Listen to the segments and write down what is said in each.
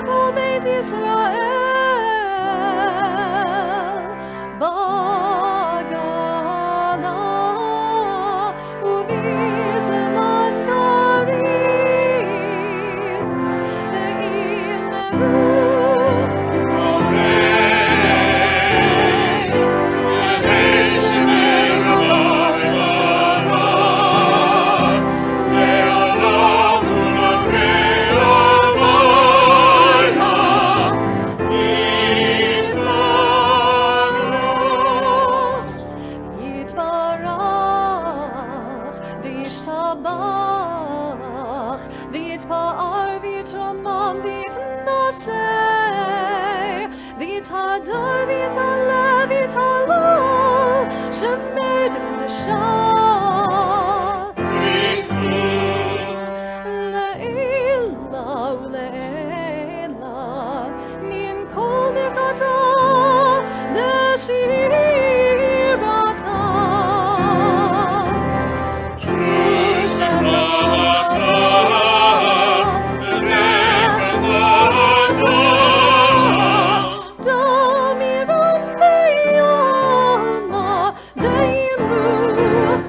כל בית ישראל בגלה ובזמן קריב ואילמרו ויתפאר ויתרומם ויתנשא ויתהדר ויתעלה ויתהלל שמד ושם לעילה ולעילה מן כל ברכתה לשירתה דמירון ביומה ויאמרו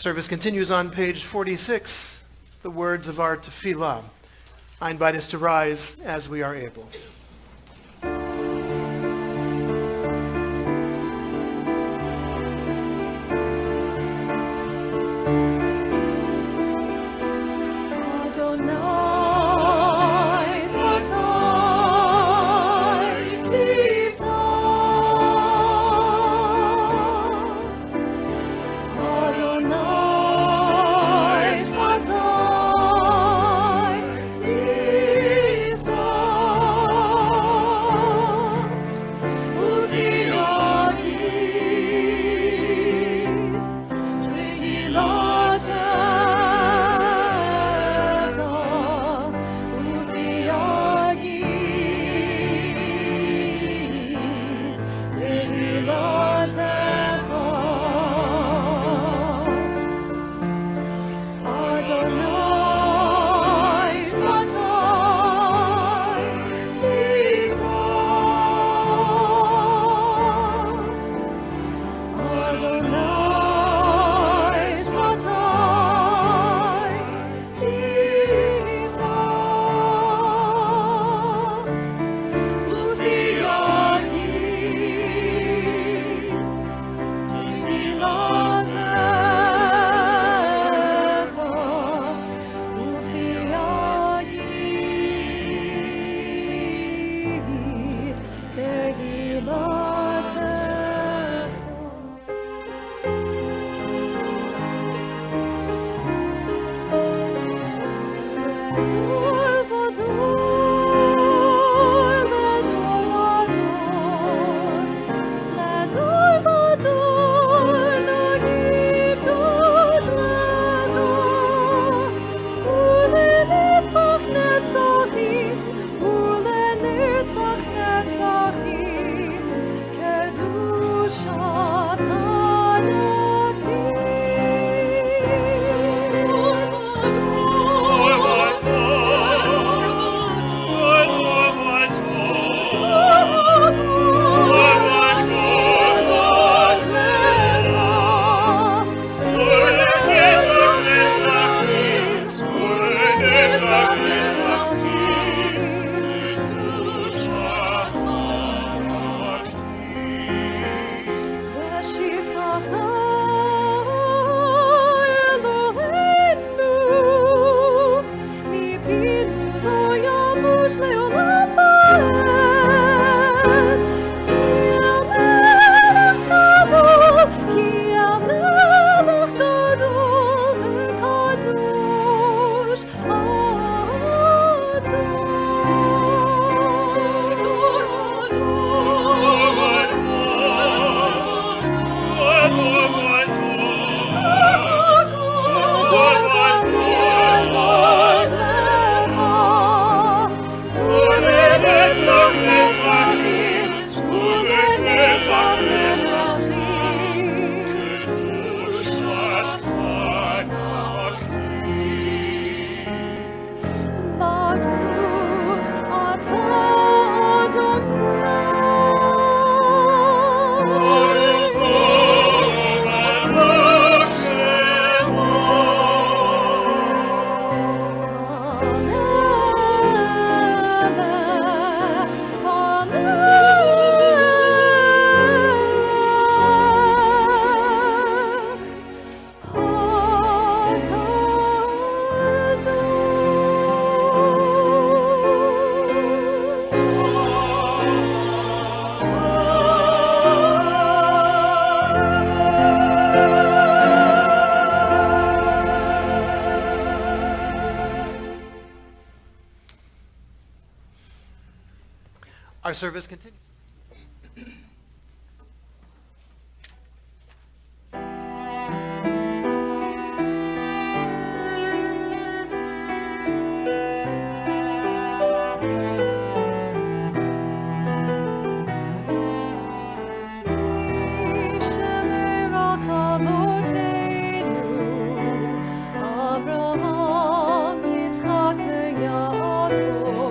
Our service continues on page 46, the words of our tefillah. I invite us to rise as we are able. Our service continues. Abraham, Yitzchak, Yaakov.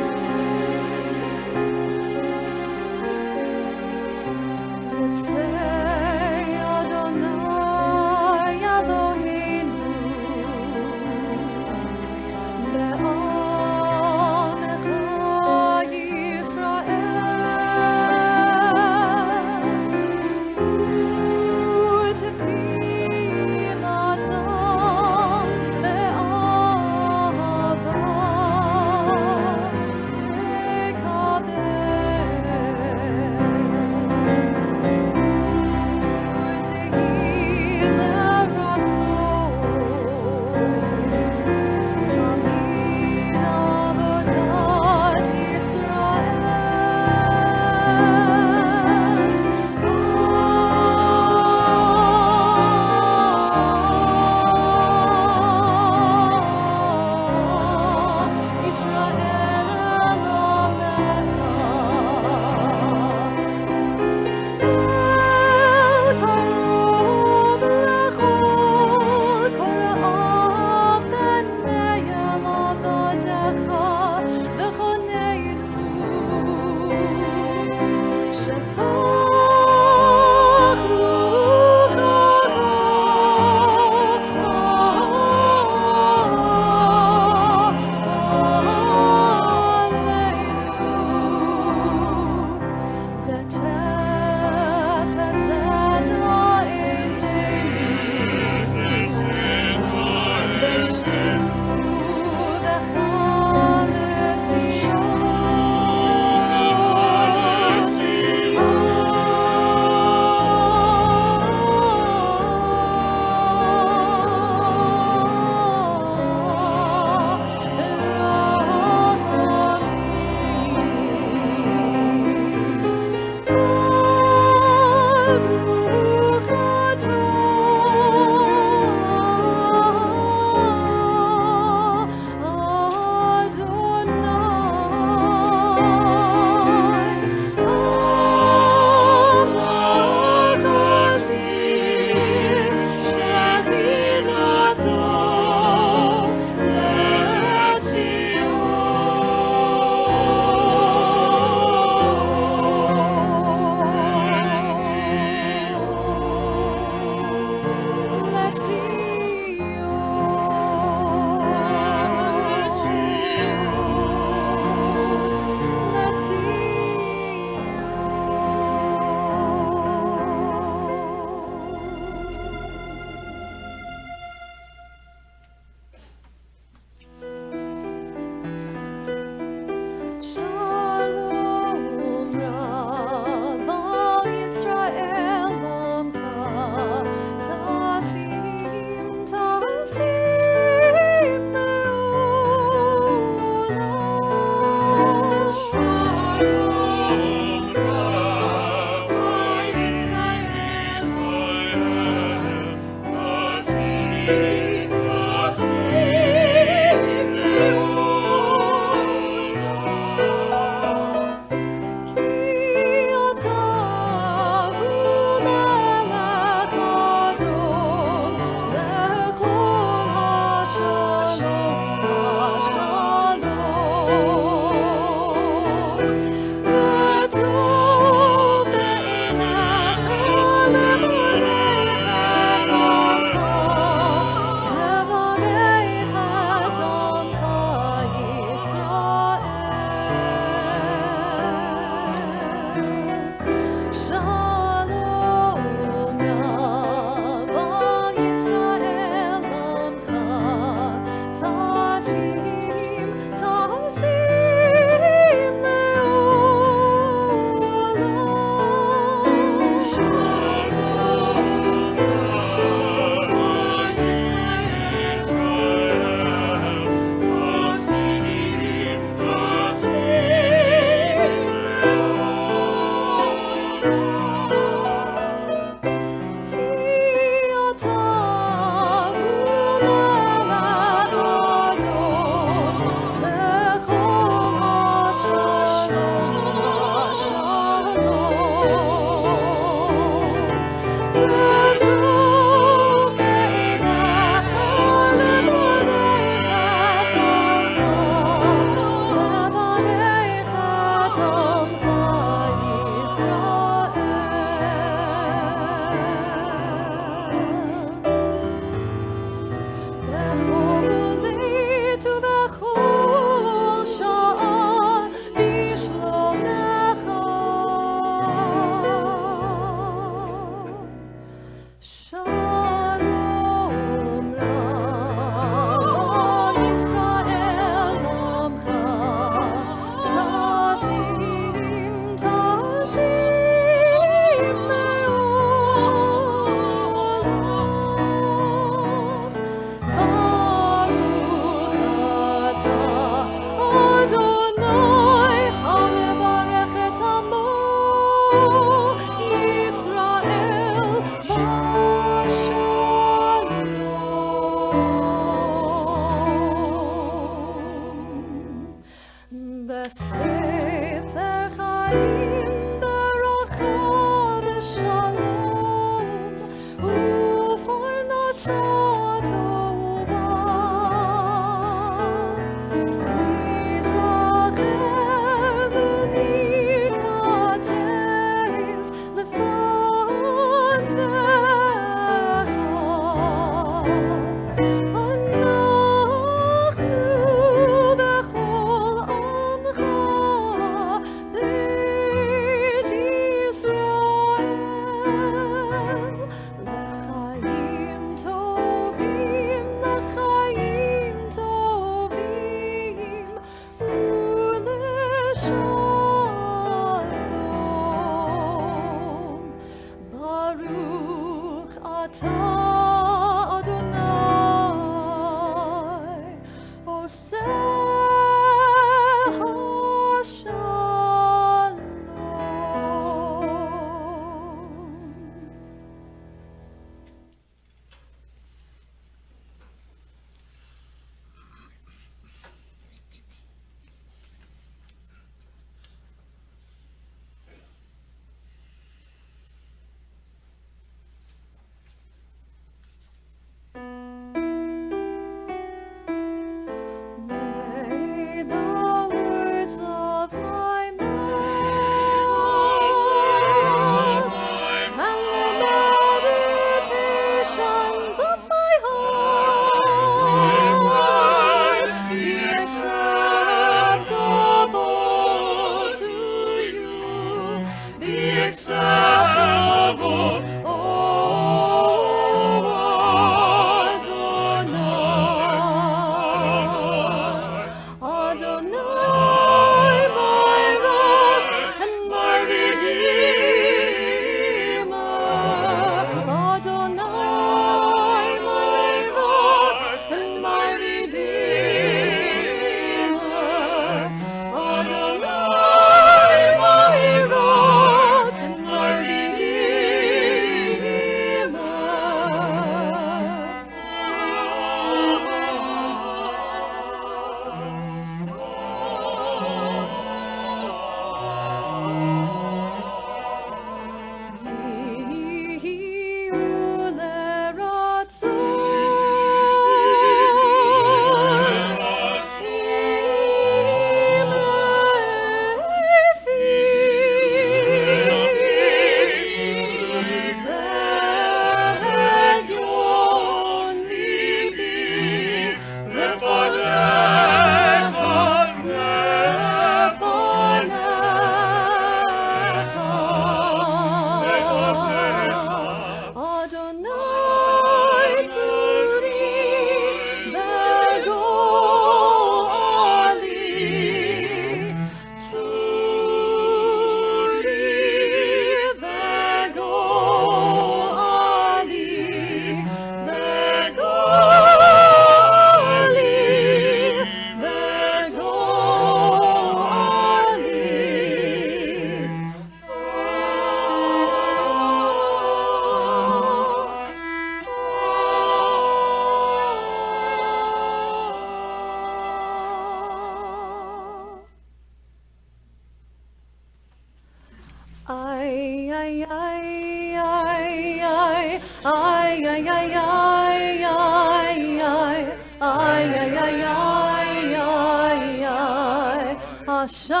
Ay, ay, ay, ay, ay, ay, ay, ay, ay, ay, ay, ay, ay, ay, ay, ay, ay, Ashamnu,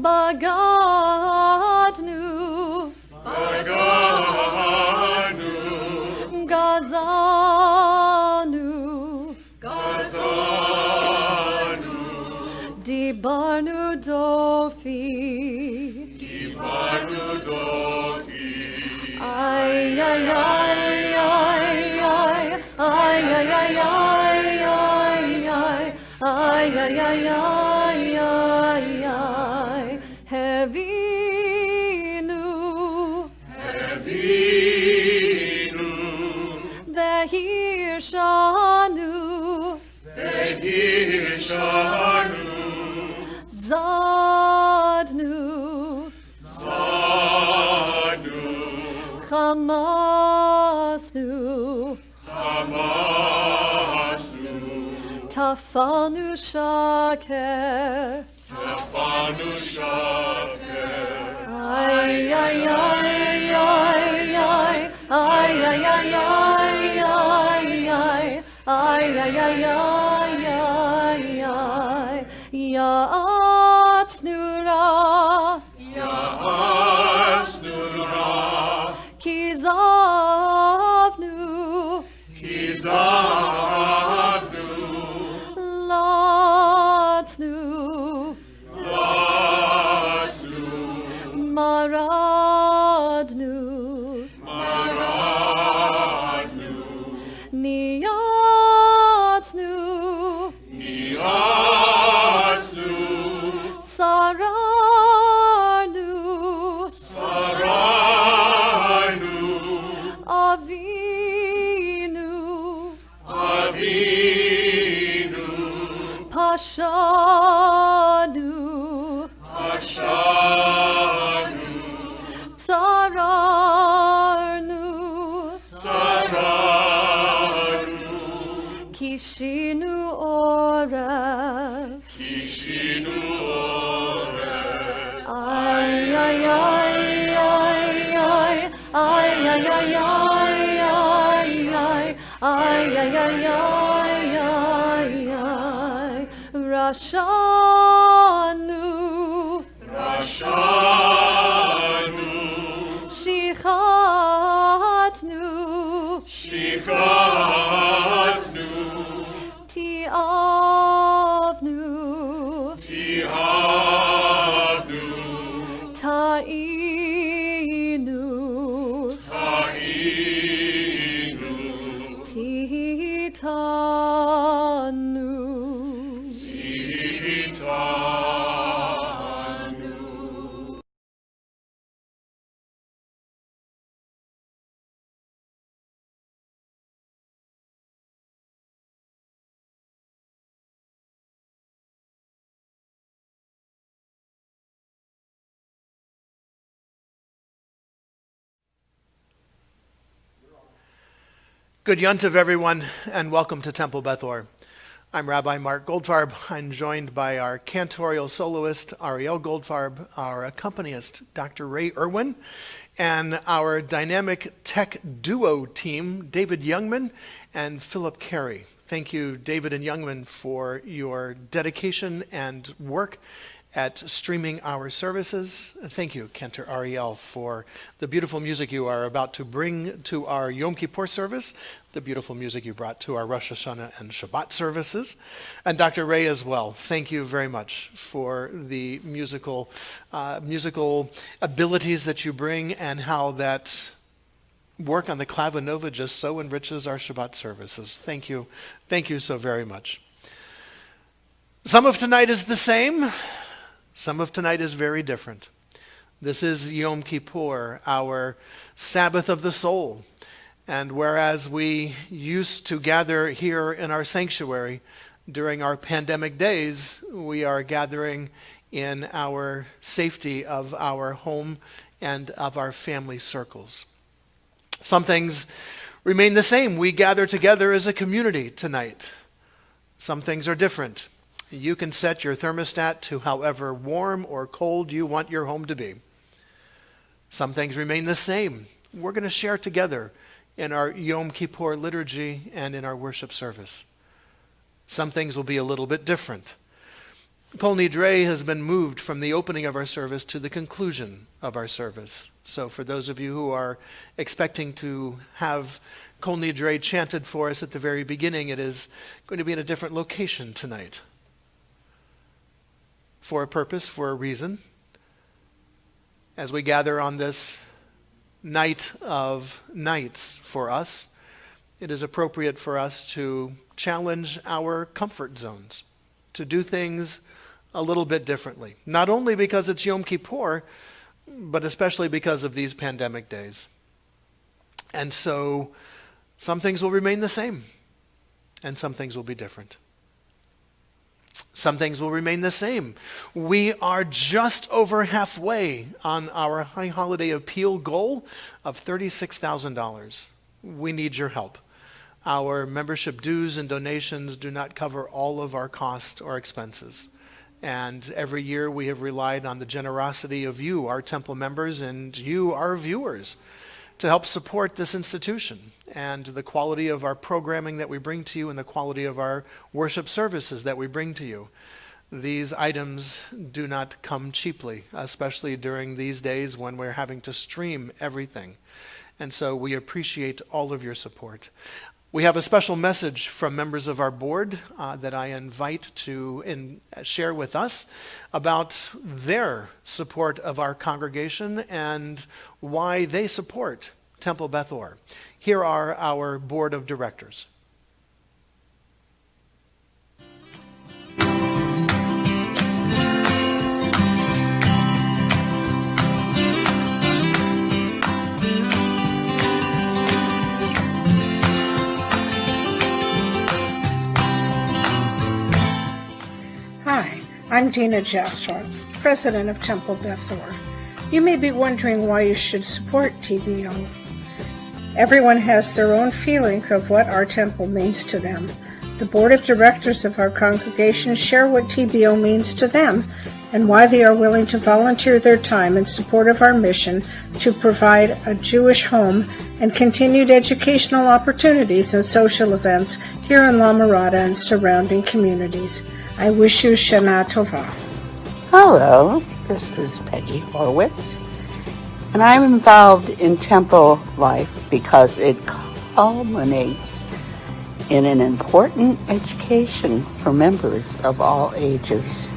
Bagadnu, Gazanu, Dibarnu Dofi, ay, ay, ay, ay, ay, ay, ay, ay, ay, ay, ay, ay, ay, ay, ay, Hevinu, Vehirshanu, Zadnu, Hamasnu, Tafanu Shaker, ay, ay, ay, ay, ay, ay, ay, ay, ay, ay, ay, ay, ay, ay, Ya'atnura, Kizavnu, Latnu, Maradnu, Niyatnu, Sararnu, Avinu, Pashanu, Sararnu, Kishinu Oref, ay, ay, ay, ay, ay, ay, ay, ay, ay, ay, ay, ay, ay, ay, Rashanu, Shichatnu, Tiavnu, Tainu, Titanu. Good Yontiv, everyone, and welcome to Temple Beth Or. I'm Rabbi Mark Goldfarb. I'm joined by our cantorial soloist, Ariel Goldfarb, our accompanist, Dr. Ray Irwin, and our dynamic tech duo team, David Youngman and Philip Carey. Thank you, David and Youngman, for your dedication and work at streaming our services. Thank you, Cantor Ariel, for the beautiful music you are about to bring to our Yom Kippur service, the beautiful music you brought to our Rosh Hashanah and Shabbat services, and Dr. Ray as well. Thank you very much for the musical abilities that you bring and how that work on the clavinova just so enriches our Shabbat services. Thank you. Thank you so very much. Some of tonight is the same. Some of tonight is very different. This is Yom Kippur, our Sabbath of the soul. And whereas we used to gather here in our sanctuary during our pandemic days, we are gathering in our safety of our home and of our family circles. Some things remain the same. We gather together as a community tonight. Some things are different. You can set your thermostat to however warm or cold you want your home to be. Some things remain the same. We're going to share together in our Yom Kippur liturgy and in our worship service. Some things will be a little bit different. Kol Nidre has been moved from the opening of our service to the conclusion of our service. So for those of you who are expecting to have Kol Nidre chanted for us at the very beginning, it is going to be in a different location tonight. For a purpose, for a reason. As we gather on this night of nights for us, it is appropriate for us to challenge our comfort zones, to do things a little bit differently. Not only because it's Yom Kippur, but especially because of these pandemic days. And so some things will remain the same, and some things will be different. Some things will remain the same. We are just over halfway on our high holiday appeal goal of $36,000. We need your help. Our membership dues and donations do not cover all of our costs or expenses. And every year we have relied on the generosity of you, our temple members, and you, our viewers, to help support this institution and the quality of our programming that we bring to you and the quality of our worship services that we bring to you. These items do not come cheaply, especially during these days when we're having to stream everything. And so we appreciate all of your support. We have a special message from members of our board that I invite to share with us about their support of our congregation and why they support Temple Beth Or. Here are our board of directors. Hi, I'm Dina Jastrow, President of Temple Beth Or. You may be wondering why you should support TBO. Everyone has their own feelings of what our temple means to them. The board of directors of our congregation share what TBO means to them and why they are willing to volunteer their time in support of our mission to provide a Jewish home and continued educational opportunities and social events here in La Mirada and surrounding communities. I wish you Shana Tova. Hello, this is Peggy Horwitz, and I'm involved in temple life because it culminates in an important education for members of all ages.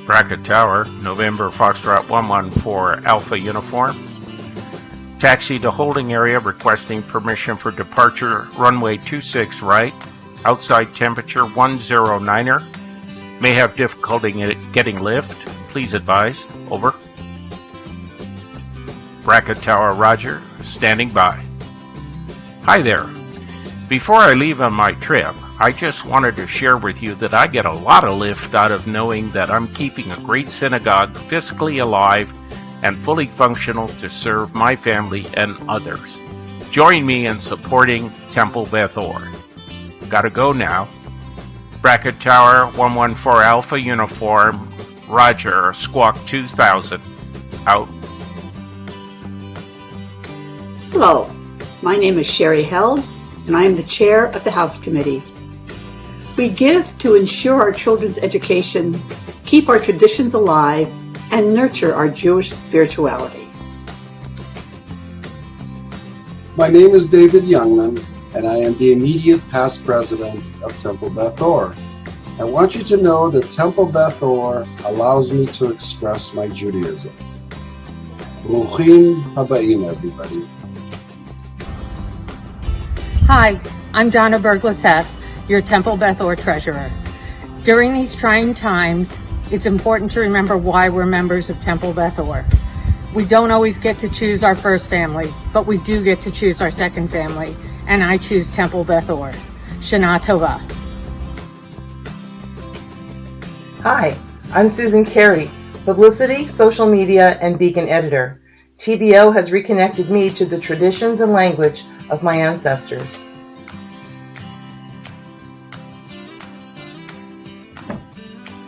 Bracket Tower, November Foxtrot 114 Alpha Uniform. Taxi to holding area requesting permission for departure runway 26 right. Outside temperature 109er. May have difficulty getting lift. Please advise. Over. Bracket Tower Roger, standing by. Hi there. Before I leave on my trip, I just wanted to share with you that I get a lot of lift out of knowing that I'm keeping a great synagogue physically alive and fully functional to serve my family and others. Join me in supporting Temple Beth Or. Gotta go now. Bracket Tower 114 Alpha Uniform, Roger, Squawk 2000, out. Hello, my name is Sherry Held, and I am the chair of the House Committee. We give to ensure our children's education, keep our traditions alive, and nurture our Jewish spirituality. My name is David Youngman, and I am the immediate past president of Temple Beth Or. I want you to know that Temple Beth Or allows me to express my Judaism. Bruchim habaim, everybody. Hi, I'm Donna Berglas-Hess, your Temple Beth Or treasurer. During these trying times, it's important to remember why we're members of Temple Beth Or. We don't always get to choose our first family, but we do get to choose our second family, and I choose Temple Beth Or. Shana Tova. Hi, I'm Susan Carey, publicity, social media, and beacon editor. TBO has reconnected me to the traditions and language of my ancestors.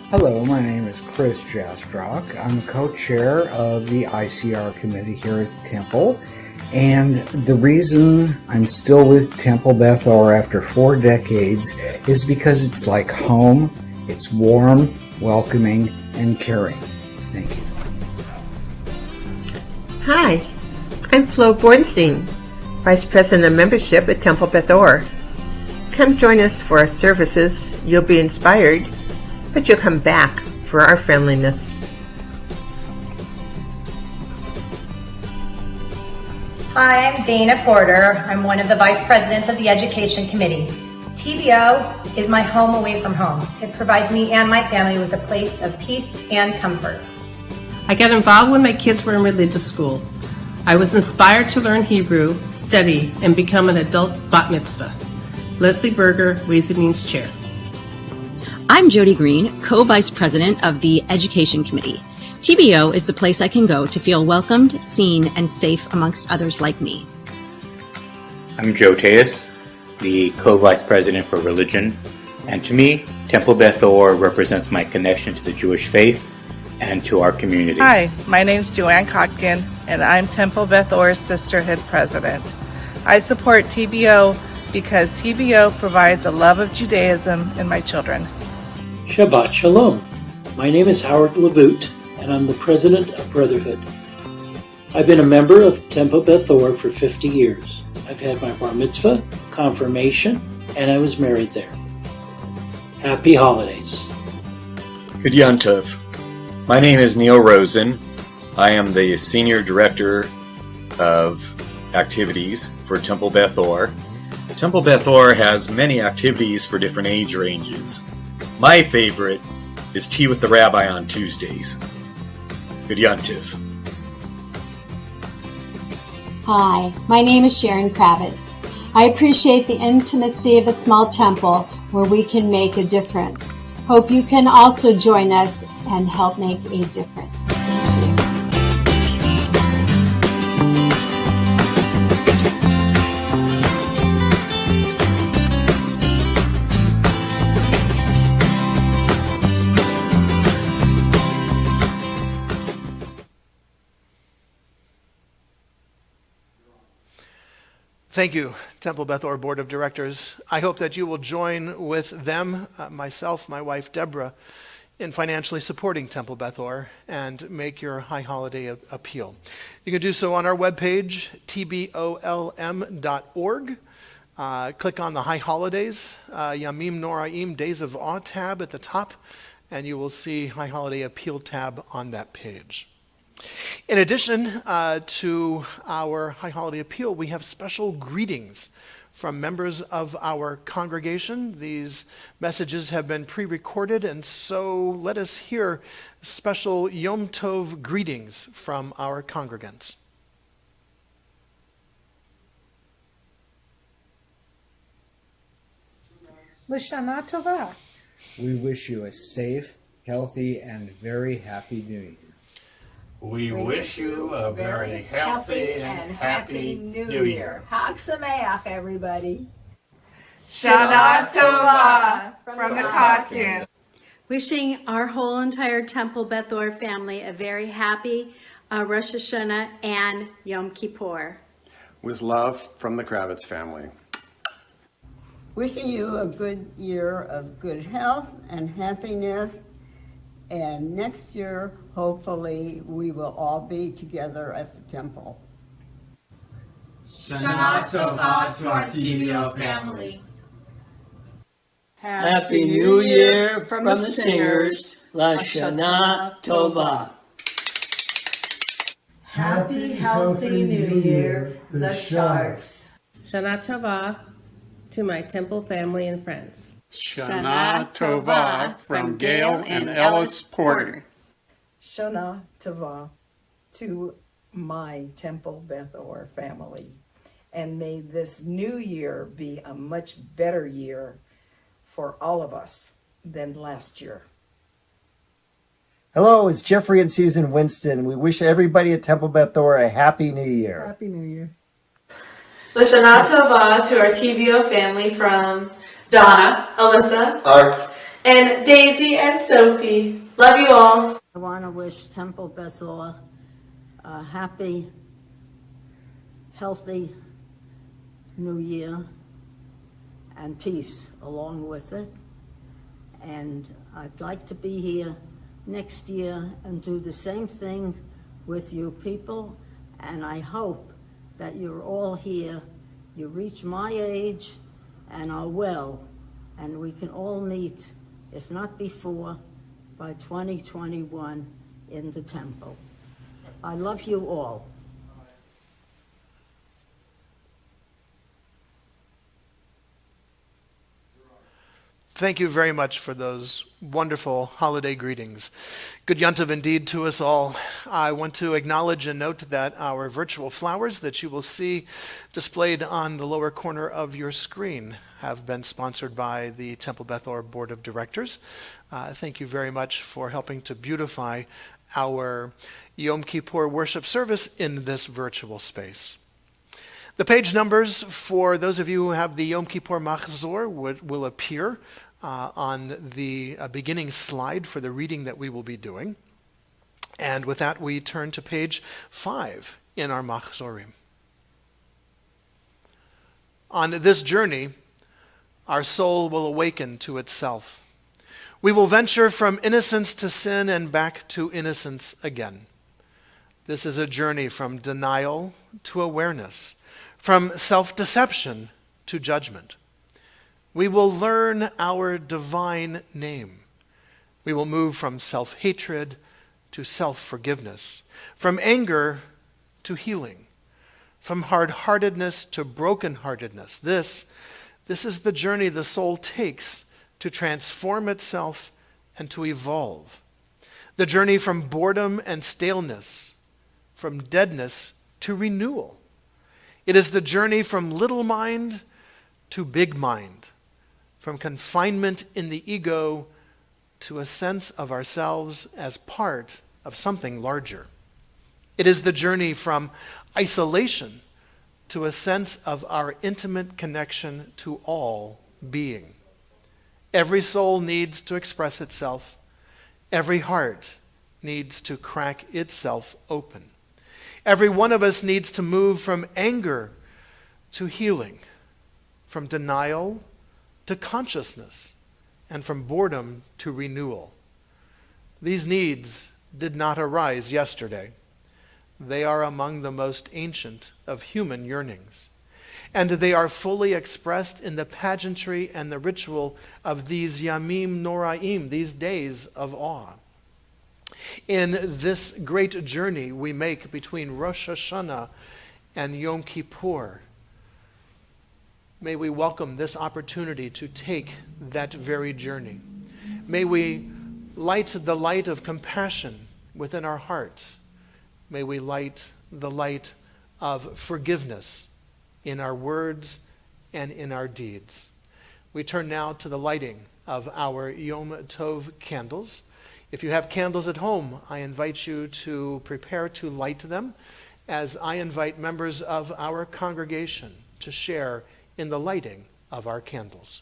Hello, my name is Chris Jastrock. I'm co-chair of the ICR committee here at Temple. And the reason I'm still with Temple Beth Or after 4 decades is because it's like home. It's warm, welcoming, and caring. Thank you. Hi, I'm Flo Bornstein, Vice President of Membership at Temple Beth Or. Come join us for our services. You'll be inspired, but you'll come back for our friendliness. Hi, I'm Dana Porter. I'm one of the Vice Presidents of the Education Committee. TBO is my home away from home. It provides me and my family with a place of peace and comfort. I got involved when my kids were in religious school. I was inspired to learn Hebrew, study, and become an adult bat mitzvah. Leslie Berger, Ways and Means Chair. I'm Jody Green, co-vice president of the Education Committee. TBO is the place I can go to feel welcomed, seen, and safe amongst others like me. I'm Joe Tejas, the co-vice president for religion, and to me, Temple Beth Or represents my connection to the Jewish faith and to our community. Hi, my name's Joanne Kotkin, and I'm Temple Beth Or's Sisterhood President. I support TBO because TBO provides a love of Judaism in my children. Shabbat Shalom. My name is Howard Levoot, and I'm the President of Brotherhood. I've been a member of Temple Beth Or for 50 years. I've had my bar mitzvah, confirmation, and I was married there. Happy holidays. Good Yom Tov. My name is Neil Rosen. I am the Senior Director of Activities for Temple Beth Or. Temple Beth Or has many activities for different age ranges. My favorite is Tea with the Rabbi on Tuesdays. Good Yom Tov. Hi, my name is Sharon Kravitz. I appreciate the intimacy of a small temple where we can make a difference. Hope you can also join us and help make a difference. Thank you, Temple Beth Or Board of Directors. I hope that you will join with them, myself, my wife, Deborah, in financially supporting Temple Beth Or and make your high holiday appeal. You can do so on our webpage, tbolm.org. Click on the High Holidays, Yamim Noraim, Days of Awe tab at the top, and you will see High Holiday Appeal tab on that page. In addition to our High Holiday Appeal, we have special greetings from members of our congregation. These messages have been pre-recorded, and so let us hear special Yom Tov greetings from our congregants. L'Shana Tova. We wish you a safe, healthy, and very happy New Year. We wish you a very healthy and happy New Year. Hag Sameach, everybody. Shana Tova from the Kotkin. Wishing our whole entire Temple Beth Or family a very happy Rosh Hashanah and Yom Kippur. With love from the Kravitz family. Wishing you a good year of good health and happiness. And next year, hopefully, we will all be together at the temple. Shana Tova to our TBO family. Happy New Year from the singers. L'Shana Tova. Happy, healthy New Year, the Sharks. Shana Tova to my Temple family and friends. Shana Tova from Gail and Ellis Porter. Shana Tova to my Temple Beth Or family. And may this new year be a much better year for all of us than last year. Hello, it's Jeffrey and Susan Winston. We wish everybody at Temple Beth Or a Happy New Year. Happy New Year. L'Shana Tova to our TBO family from Donna, Alyssa, Art, and Daisy and Sophie. Love you all. I want to wish Temple Bethel a happy, healthy new year and peace along with it. And I'd like to be here next year and do the same thing with you people. And I hope that you're all here, you reach my age and are well, and we can all meet, if not before, by 2021 in the temple. I love you all. Thank you very much for those wonderful holiday greetings. Good Yontiv indeed to us all. I want to acknowledge and note that our virtual flowers that you will see displayed on the lower corner of your screen have been sponsored by the Temple Beth Or Board of Directors. Thank you very much for helping to beautify our Yom Kippur worship service in this virtual space. The page numbers for those of you who have the Yom Kippur Machzor will appear on the beginning slide for the reading that we will be doing. And with that, we turn to page 5 in our Machzorim. On this journey, our soul will awaken to itself. We will venture from innocence to sin and back to innocence again. This is a journey from denial to awareness, from self-deception to judgment. We will learn our divine name. We will move from self-hatred to self-forgiveness, from anger to healing, from hard-heartedness to broken-heartedness. This is the journey the soul takes to transform itself and to evolve. The journey from boredom and staleness, from deadness to renewal. It is the journey from little mind to big mind, from confinement in the ego to a sense of ourselves as part of something larger. It is the journey from isolation to a sense of our intimate connection to all being. Every soul needs to express itself. Every heart needs to crack itself open. Every one of us needs to move from anger to healing, from denial to consciousness, and from boredom to renewal. These needs did not arise yesterday. They are among the most ancient of human yearnings, and they are fully expressed in the pageantry and the ritual of these Yamim Noraim, these days of awe. In this great journey we make between Rosh Hashanah and Yom Kippur, may we welcome this opportunity to take that very journey. May we light the light of compassion within our hearts. May we light the light of forgiveness in our words and in our deeds. We turn now to the lighting of our Yom Tov candles. If you have candles at home, I invite you to prepare to light them as I invite members of our congregation to share in the lighting of our candles.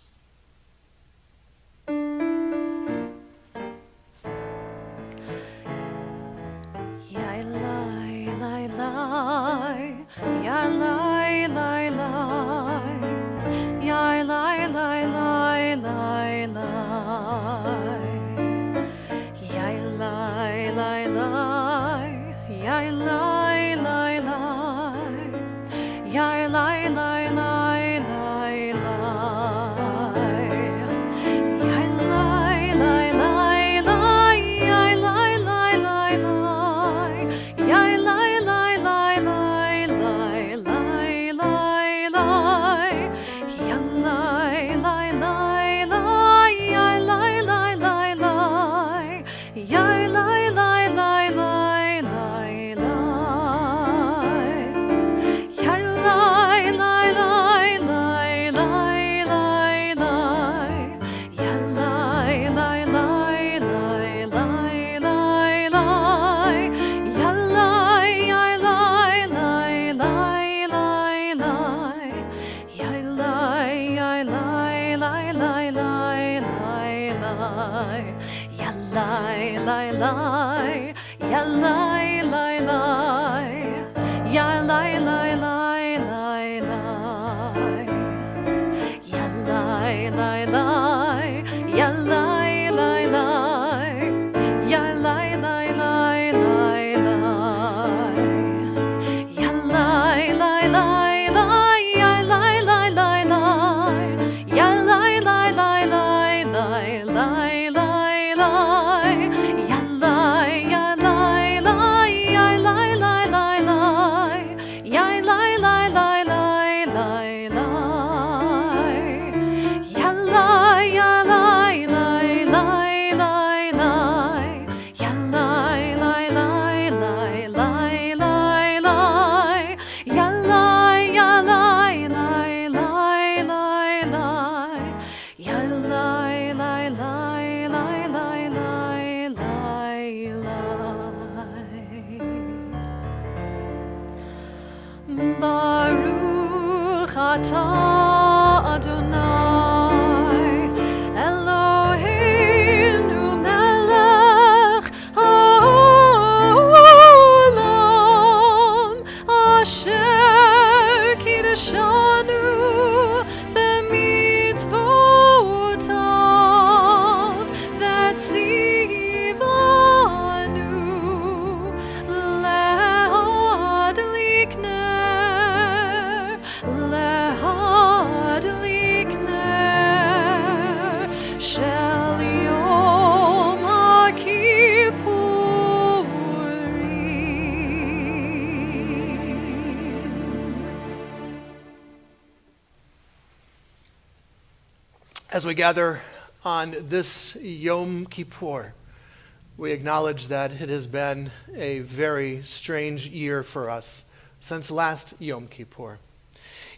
As we gather on this Yom Kippur, we acknowledge that it has been a very strange year for us since last Yom Kippur.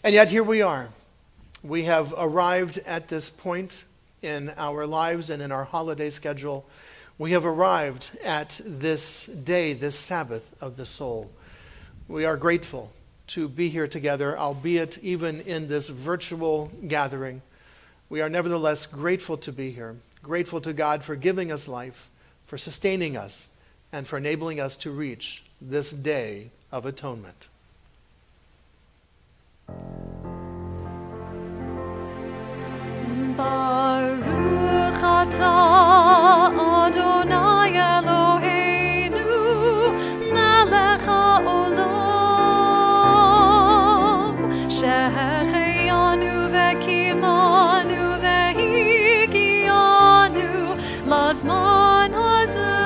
And yet here we are. We have arrived at this point in our lives and in our holiday schedule. We have arrived at this day, this Sabbath of the soul. We are grateful to be here together, albeit even in this virtual gathering. We are nevertheless grateful to be here, grateful to God for giving us life, for sustaining us, and for enabling us to reach this day of atonement. Baruch atah Adonai Eloheinu melech haolam shehechianu vekimanu vehigianu lazman hazeh.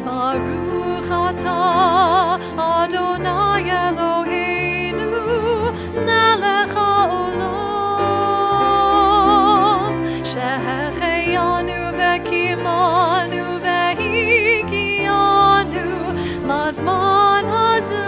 Baruch atah Adonai Eloheinu melech haolam shehechianu vekimanu vehigianu lazman hazeh.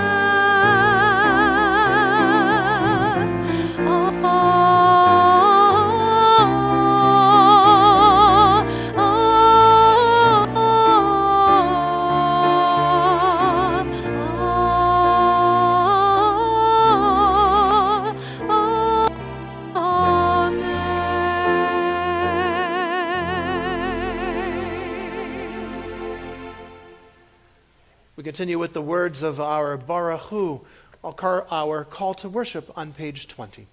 We continue with the words of our Baruch Hu, our call to worship on page 20.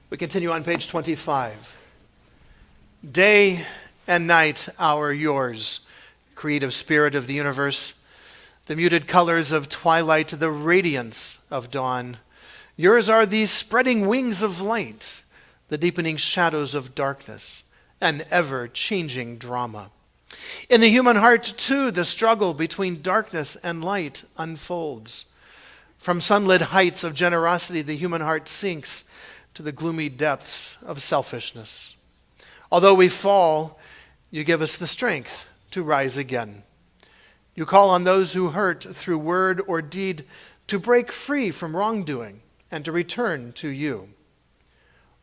We continue on page 25. Day and night are yours, creative spirit of the universe. The muted colors of twilight, the radiance of dawn. Yours are the spreading wings of light, the deepening shadows of darkness, an ever-changing drama. In the human heart, too, the struggle between darkness and light unfolds. From sunlit heights of generosity, the human heart sinks to the gloomy depths of selfishness. Although we fall, you give us the strength to rise again. You call on those who hurt through word or deed to break free from wrongdoing and to return to you.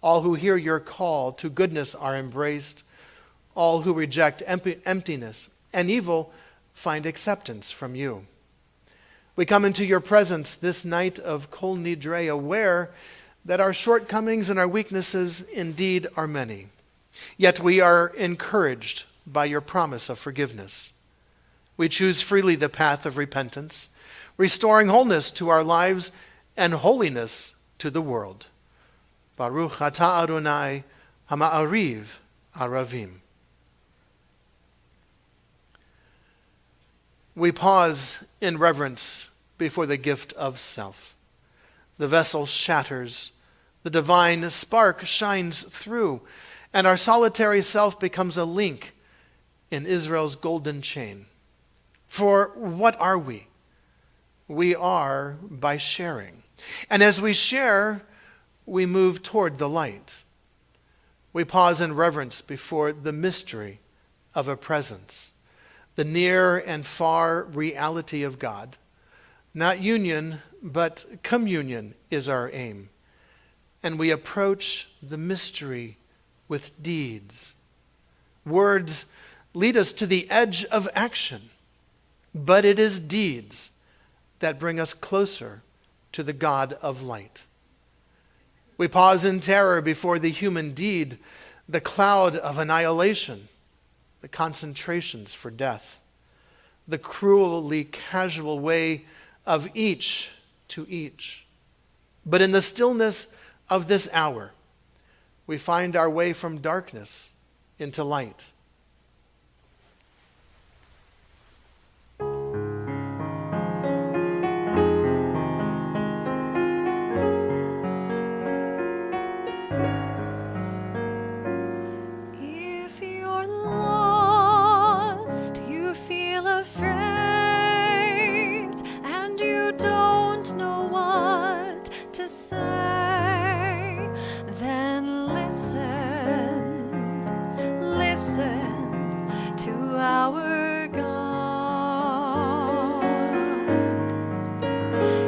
All who hear your call to goodness are embraced. All who reject emptiness and evil find acceptance from you. We come into your presence this night of Kol Nidre, aware that our shortcomings and our weaknesses indeed are many. Yet we are encouraged by your promise of forgiveness. We choose freely the path of repentance, restoring wholeness to our lives and holiness to the world. Baruch atah Adonai hama'ariv aravim. We pause in reverence before the gift of self. The vessel shatters, the divine spark shines through, and our solitary self becomes a link in Israel's golden chain. For what are we? We are by sharing. And as we share, we move toward the light. We pause in reverence before the mystery of a presence, the near and far reality of God. Not union, but communion is our aim. And we approach the mystery with deeds. Words lead us to the edge of action, but it is deeds that bring us closer to the God of light. We pause in terror before the human deed, the cloud of annihilation, the concentrations for death, the cruelly casual way of each to each. But in the stillness of this hour, we find our way from darkness into light. If you're lost, you feel afraid, and you don't know what to say, then listen to our God.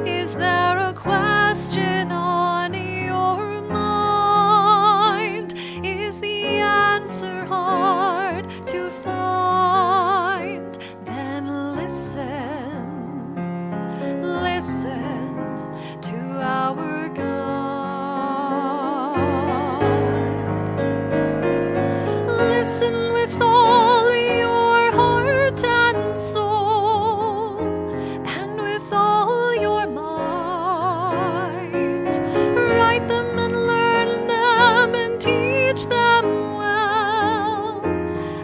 Is there a question on your mind? Is the answer hard to find? Then listen to our God. Listen with all your heart and soul, and with all your might. Write them and learn them and teach them well,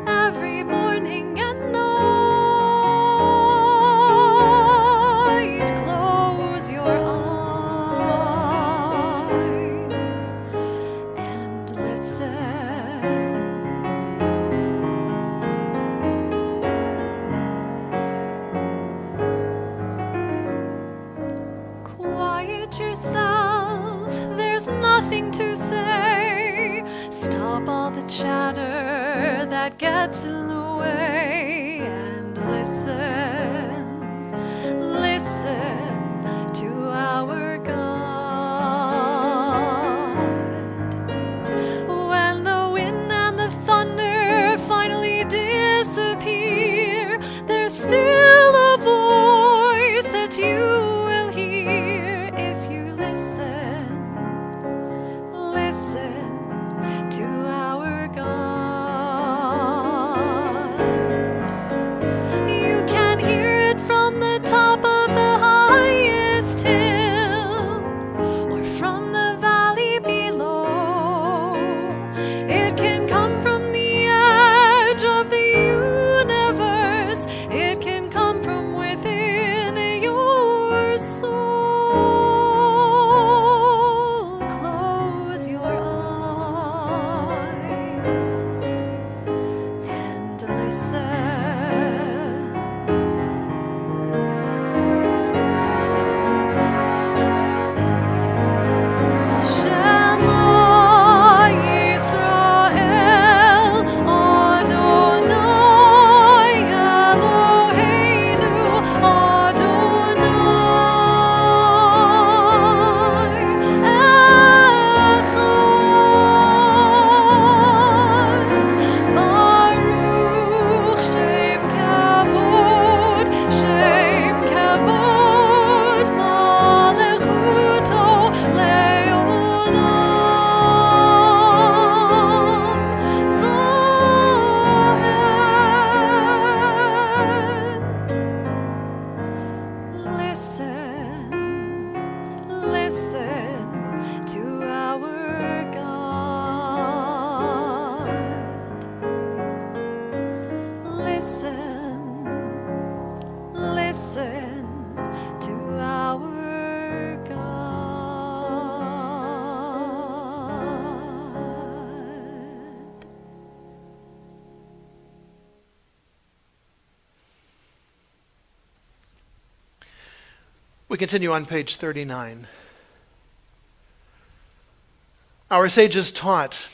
every morning and night. Close your eyes and listen. Quiet yourself, there's nothing to say. Stop all the chatter that gets in the way and listen to our God. When the wind and the thunder finally disappear, there's still a voice that you will hear if you listen to our God. We continue on page 39. Our sages taught,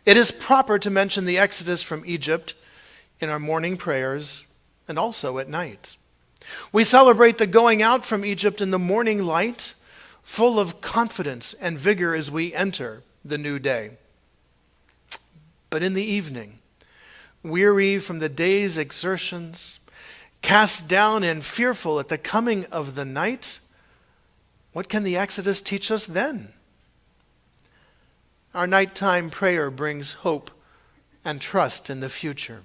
it is proper to mention the exodus from Egypt in our morning prayers and also at night. We celebrate the going out from Egypt in the morning light, full of confidence and vigor as we enter the new day. But in the evening, weary from the day's exertions, cast down and fearful at the coming of the night, what can the Exodus teach us then? Our nighttime prayer brings hope and trust in the future.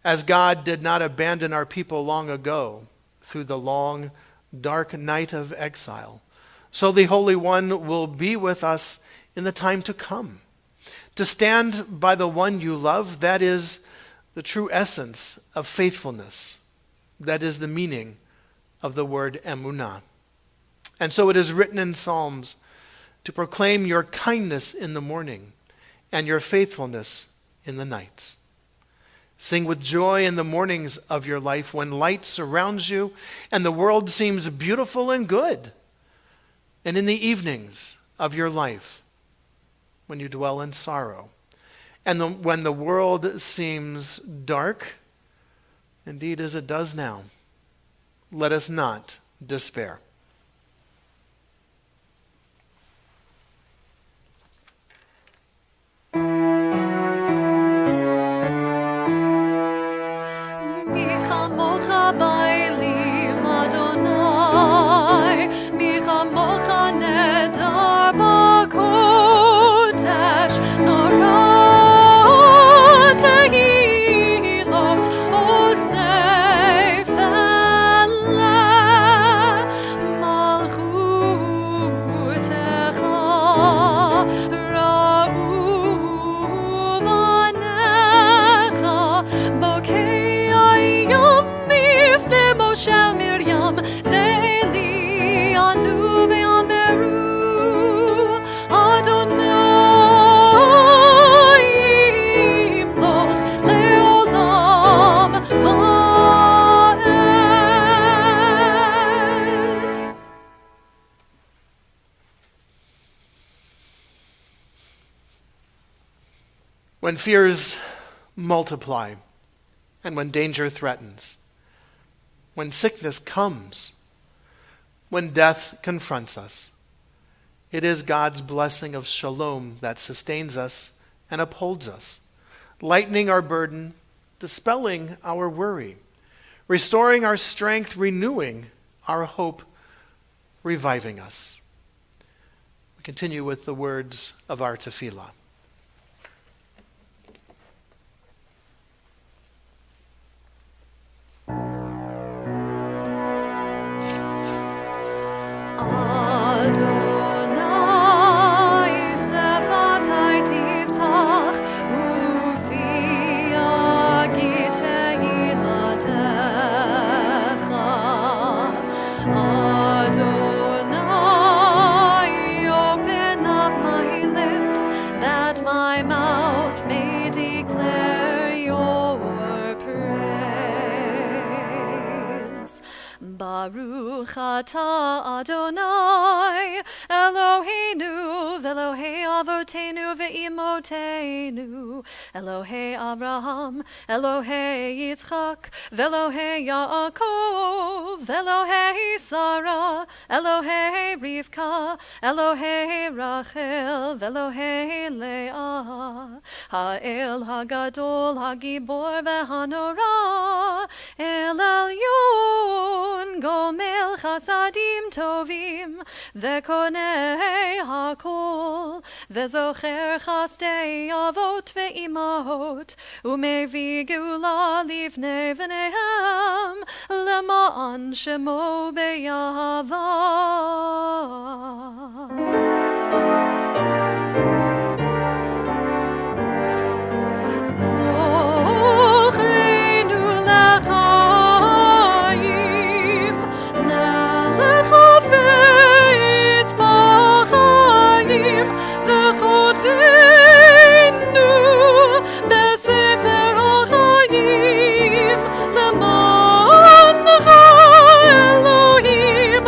As God did not abandon our people long ago through the long, dark night of exile, so the Holy One will be with us in the time to come. To stand by the one you love, that is the true essence of faithfulness. That is the meaning of the word emunah. And so it is written in Psalms to proclaim your kindness in the morning and your faithfulness in the nights. Sing with joy in the mornings of your life when light surrounds you and the world seems beautiful and good. And in the evenings of your life when you dwell in sorrow and when the world seems dark, indeed, as it does now, let us not despair. When fears multiply and when danger threatens, when sickness comes, when death confronts us, it is God's blessing of shalom that sustains us and upholds us, lightening our burden, dispelling our worry, restoring our strength, renewing our hope, reviving us. We continue with the words of our tefillah. Baruch atah Adonai Eloheinu v'Elohei avotenu ve'imotenu Elohei Abraham Elohei Yitzchak v'Elohei Yaakov v'Elohei Sarah Elohei Rivka Elohei Rachel v'Elohei Leah Ha'el Hagadol Hagibor v'Hanora El Elyon Gomel Chasadim Tovim Vekonei Hakol Vezocher Chasdei Avot Ve'imahot Umevi Gula Livnei V'nehem Lema'an Shemo Beyahava. Elohim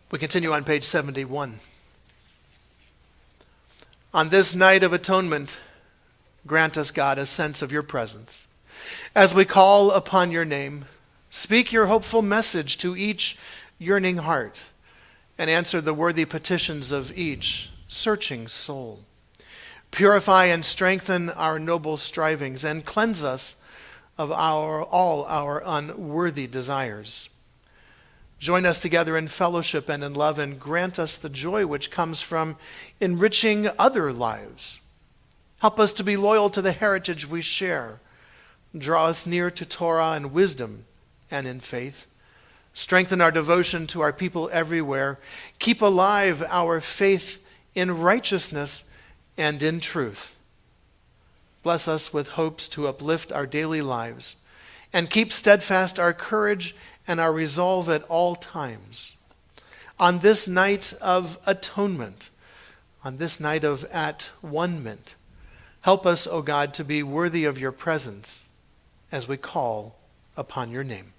We continue on page 71. On this night of atonement, grant us, God, a sense of your presence. As we call upon your name, speak your hopeful message to each yearning heart and answer the worthy petitions of each searching soul. Purify and strengthen our noble strivings and cleanse us of all our unworthy desires. Join us together in fellowship and in love, and grant us the joy which comes from enriching other lives. Help us to be loyal to the heritage we share. Draw us near to Torah and wisdom and in faith. Strengthen our devotion to our people everywhere. Keep alive our faith in righteousness and in truth. Bless us with hopes to uplift our daily lives, and keep steadfast our courage and our resolve at all times. On this night of atonement, on this night of at-one-ment, help us, O God, to be worthy of your presence as we call upon your name.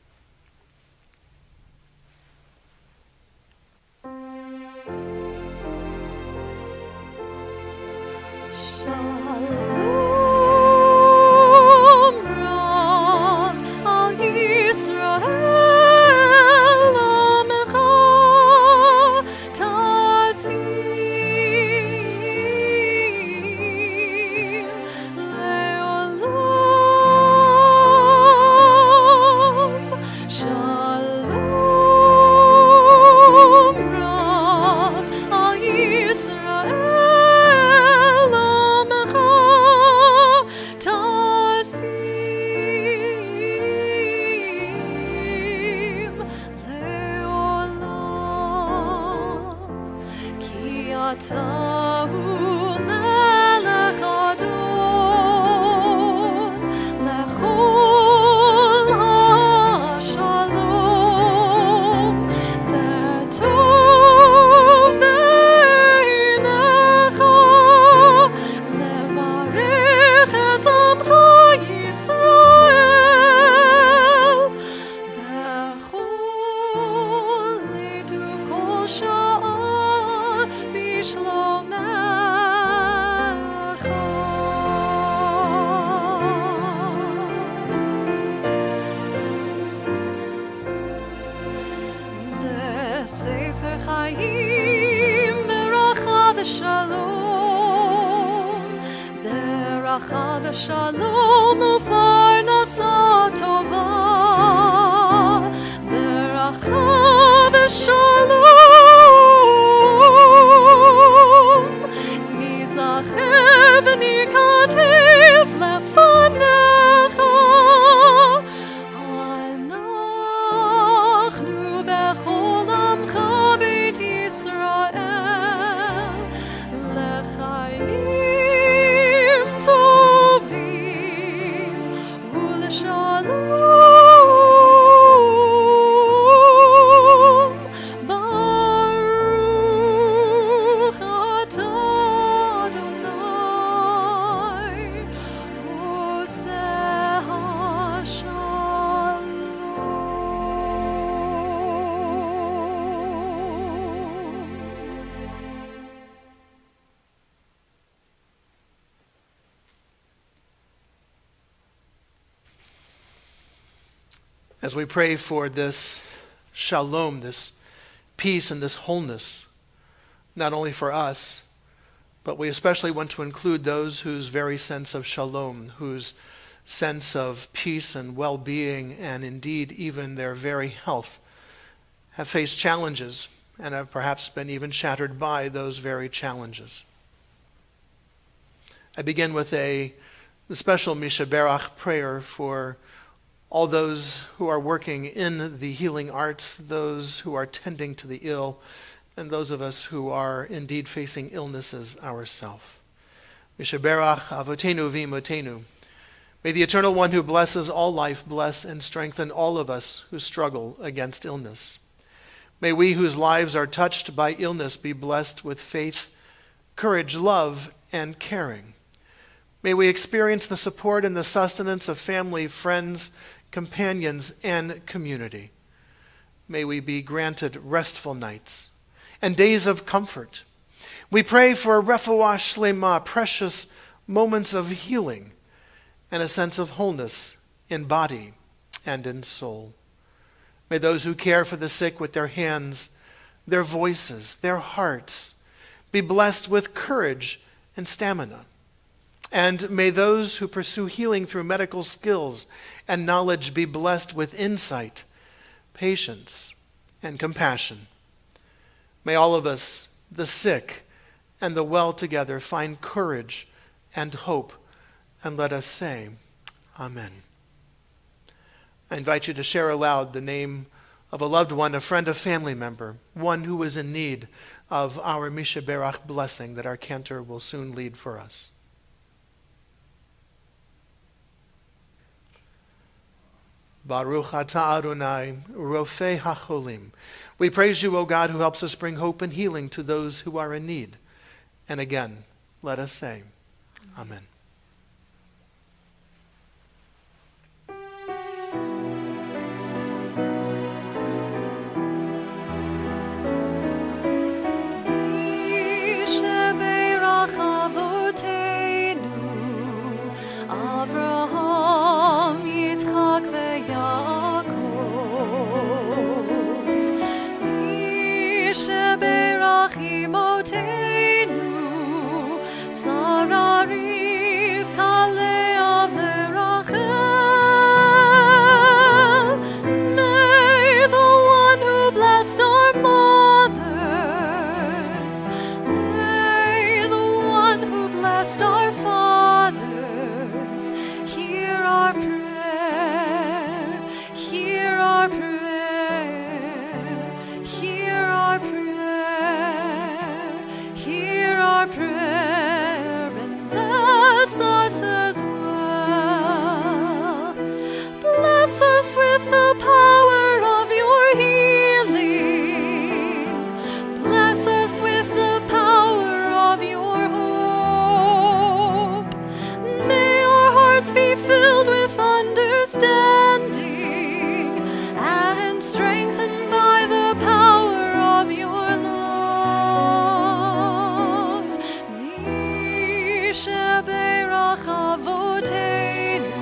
ושלום ופרנסה טובה, ברכה ושלום, ניזכר וניכתב לפניך, אנחנו בכל עמך בית ישראל, לחיים As we pray for this shalom, this peace and this wholeness, not only for us, but we especially want to include those whose very sense of shalom, whose sense of peace and well-being, and indeed even their very health, have faced challenges and have perhaps been even shattered by those very challenges. I begin with a special Mishaberach prayer for all those who are working in the healing arts, those who are tending to the ill, and those of us who are indeed facing illnesses ourselves. Mishaberach avotenu v'imotenu. May the Eternal One who blesses all life bless and strengthen all of us who struggle against illness. May we whose lives are touched by illness be blessed with faith, courage, love, and caring. May we experience the support and the sustenance of family, friends, companions, and community. May we be granted restful nights and days of comfort. We pray for refuah shlema, precious moments of healing and a sense of wholeness in body and in soul. May those who care for the sick with their hands, their voices, their hearts be blessed with courage and stamina. And may those who pursue healing through medical skills and knowledge be blessed with insight, patience, and compassion. May all of us, the sick and the well together, find courage and hope, and let us say, Amen. I invite you to share aloud the name of a loved one, a friend, a family member, one who is in need of our Misha Berach blessing that our cantor will soon lead for us. Baruch atah Adonai, Rofei HaCholim. We praise you, O God, who helps us bring hope and healing to those who are in need. And again, let us say, Amen. Avraham, Yitzchak, veYaakov. Mi sheberach imotenu, Sarah, Rivka, Leah, veRachel. May the one who blessed our mothers, may the one who blessed our fathers, hear our prayer, hear our prayer, hear our prayer, hear our prayer, and bless us as well. Bless us with the power of your healing. Bless us with the power of your hope. May our hearts be filled with understanding and strengthened by the power of your love. Mi sheberach avotenu,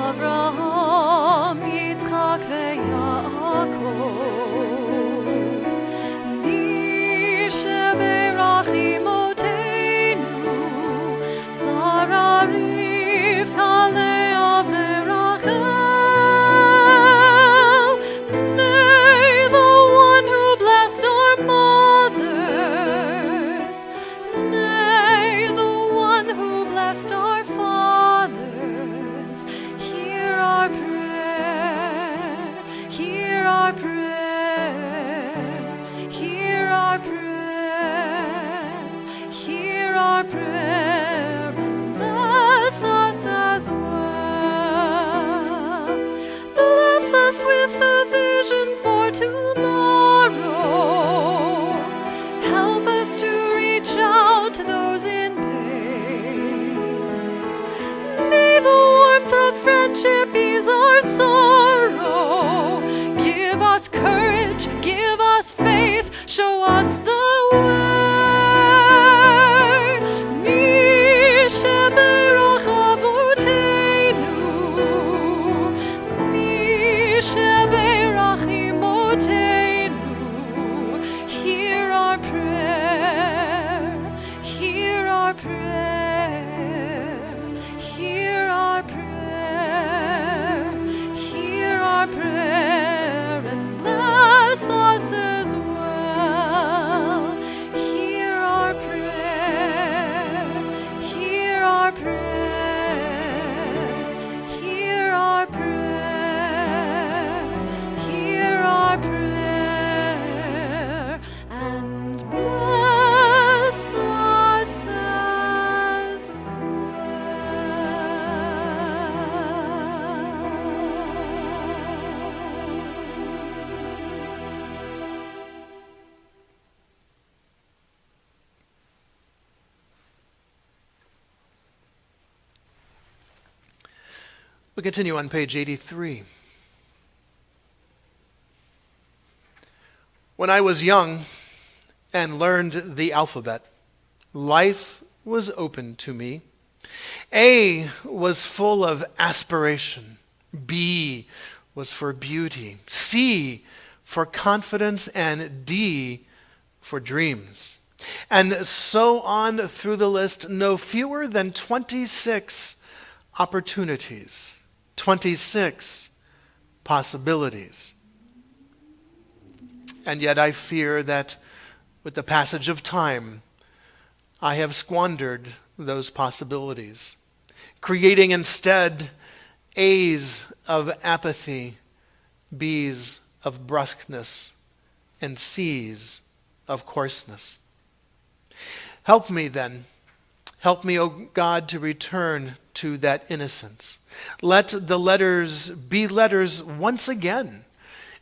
Avraham, Yitzchak, veYaakov. Mi sheberach imotenu, Sarah, Rivka, Leah, veRachel. May the one who blessed our mothers, may the one who blessed our fathers, hear our prayer, hear our prayer, hear our prayer, hear our prayer, and bless us as well. Bless us with a vision for tomorrow. Help us to reach out to those in pain. May the warmth of friendship ease our sorrow. Give us courage, give us faith, show us the way. Mi sheberach avotenu, mi sheberach imotenu. Hear our prayer, hear our prayer, hear our prayer, hear our prayer, and bless us as well. Hear our prayer, hear our prayer, hear our prayer, hear our prayer, and bless us as We continue on page 83. When I was young and learned the alphabet, life was open to me. A was full of aspiration. B was for beauty. C for confidence, and D for dreams. And so on through the list, no fewer than 26 opportunities, 26 possibilities. And yet I fear that with the passage of time, I have squandered those possibilities, creating instead A's of apathy, B's of brusqueness, and C's of coarseness. Help me then. Help me, O God, to return to that innocence. Let the letters be letters once again,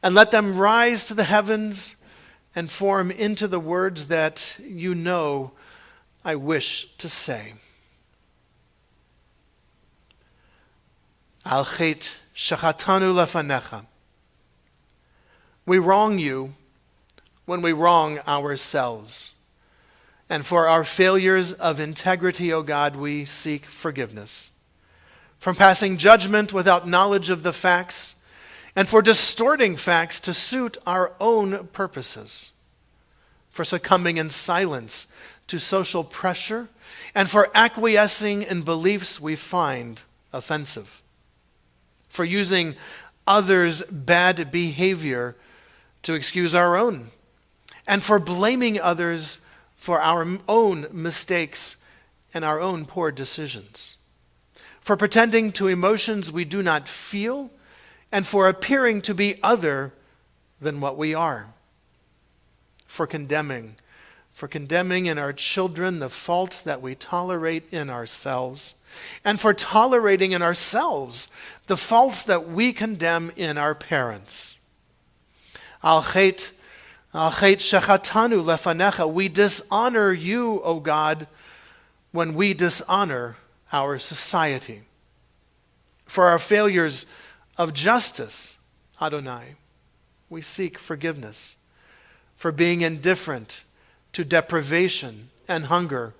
and let them rise to the heavens and form into the words that you know I wish to say. Al chet shachatanu lefanecha. We wrong you when we wrong ourselves. And for our failures of integrity, O God, we seek forgiveness. From passing judgment without knowledge of the facts, and for distorting facts to suit our own purposes. For succumbing in silence to social pressure, and for acquiescing in beliefs we find offensive. For using others' bad behavior to excuse our own, and for blaming others for our own mistakes and our own poor decisions. For pretending to emotions we do not feel, and for appearing to be other than what we are. For condemning in our children the faults that we tolerate in ourselves, and for tolerating in ourselves the faults that we condemn in our parents. Al chet shechatanu lefanecha. We dishonor you, O God, when we dishonor our society. For our failures of justice, Adonai, we seek forgiveness. For being indifferent to deprivation and hunger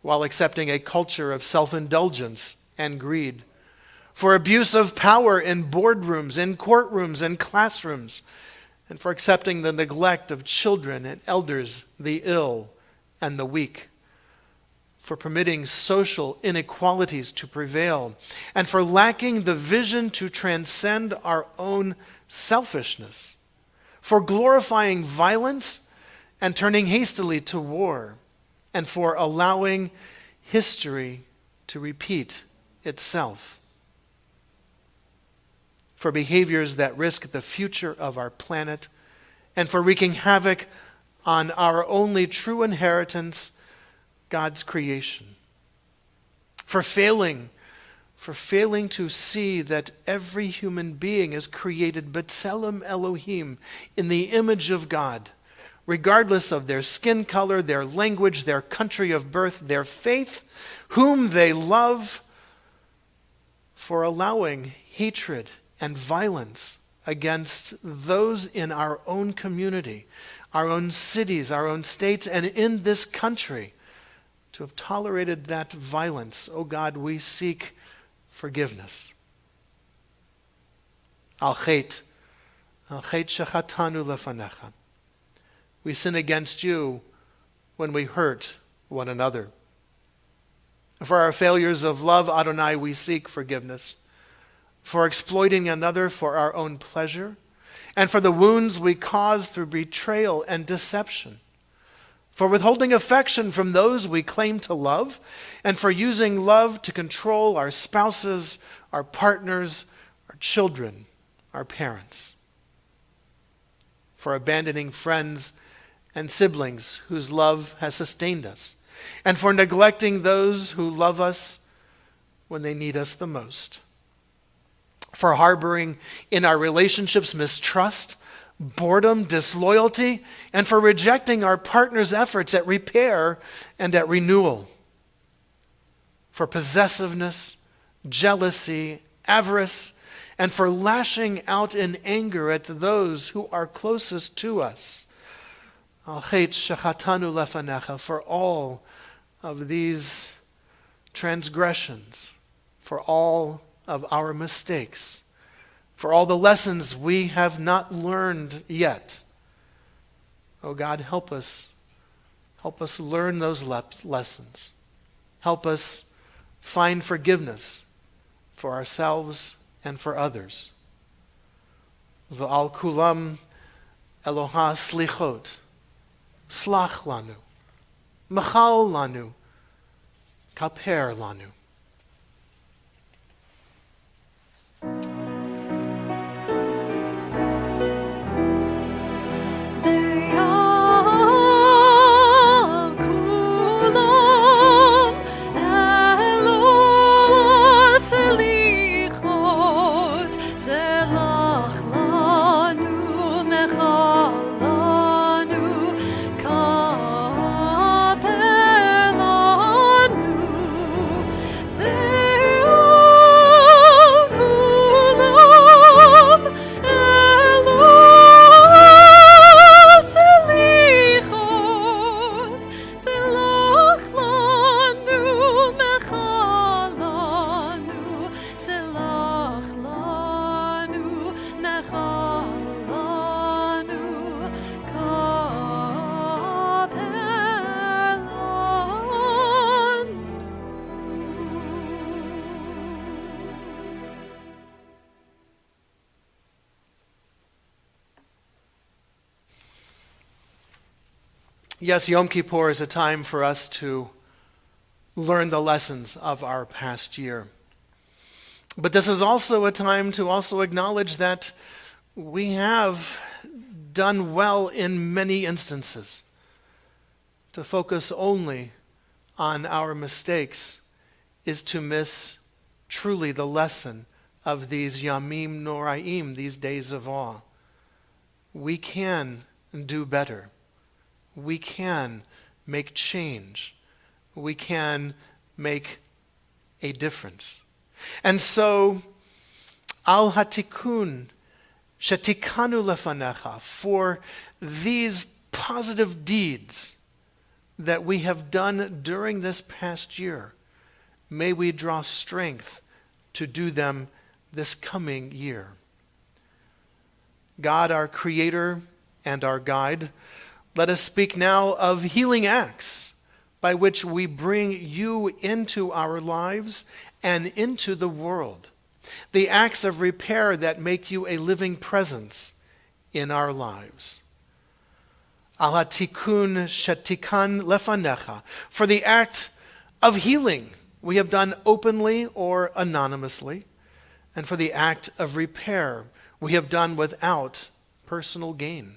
while accepting a culture of self-indulgence and greed. For abuse of power in boardrooms, in courtrooms, and classrooms, and for accepting the neglect of children and elders, the ill and the weak. For permitting social inequalities to prevail, and for lacking the vision to transcend our own selfishness. For glorifying violence and turning hastily to war, and for allowing history to repeat itself. For behaviors that risk the future of our planet, and for wreaking havoc on our only true inheritance, God's creation. For failing to see that every human being is created B'Tselem Elohim, in the image of God, regardless of their skin color, their language, their country of birth, their faith, whom they love, for allowing hatred and violence against those in our own community, our own cities, our own states, and in this country, to have tolerated that violence. Oh God, we seek forgiveness. Al chet shechatanu lefanecha. We sin against you when we hurt one another. For our failures of love, Adonai, we seek forgiveness. For exploiting another for our own pleasure, and for the wounds we cause through betrayal and deception. For withholding affection from those we claim to love, and for using love to control our spouses, our partners, our children, our parents. For abandoning friends and siblings whose love has sustained us, and for neglecting those who love us when they need us the most. For harboring in our relationships mistrust, boredom, disloyalty, and for rejecting our partner's efforts at repair and at renewal. For possessiveness, jealousy, avarice, and for lashing out in anger at those who are closest to us. Al chet shechatanu lefanecha, for all of these transgressions, for all of our mistakes, for all the lessons we have not learned yet. Oh God, help us. Help us learn those lessons. Help us find forgiveness for ourselves and for others. V'al kulam Eloha slichot, slach lanu, machal lanu, kaper lanu. Yes, Yom Kippur is a time for us to learn the lessons of our past year. But this is also a time to also acknowledge that we have done well in many instances. To focus only on our mistakes is to miss truly the lesson of these Yamim Noraim, these days of awe. We can do better. We can make change. We can make a difference. And so, al hatikun shetikanu lefanecha, for these positive deeds that we have done during this past year, may we draw strength to do them this coming year. God, our Creator and our Guide, let us speak now of healing acts by which we bring you into our lives and into the world. The acts of repair that make you a living presence in our lives. Al hatikun shetikan lefanecha, for the act of healing we have done openly or anonymously, and for the act of repair we have done without personal gain.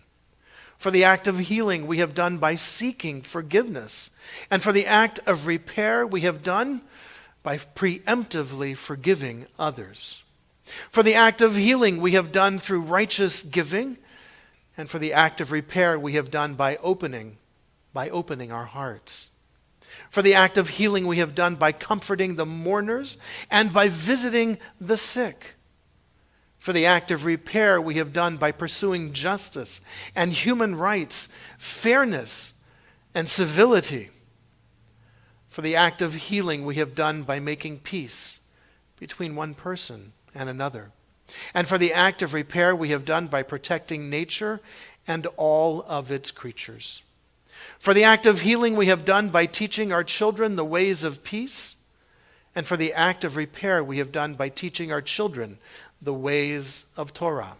For the act of healing we have done by seeking forgiveness. And for the act of repair we have done by preemptively forgiving others. For the act of healing we have done through righteous giving. And for the act of repair we have done by opening our hearts. For the act of healing we have done by comforting the mourners and by visiting the sick. For the act of repair we have done by pursuing justice and human rights, fairness and civility. For the act of healing we have done by making peace between one person and another. And for the act of repair we have done by protecting nature and all of its creatures. For the act of healing we have done by teaching our children the ways of peace. And for the act of repair we have done by teaching our children the ways of Torah.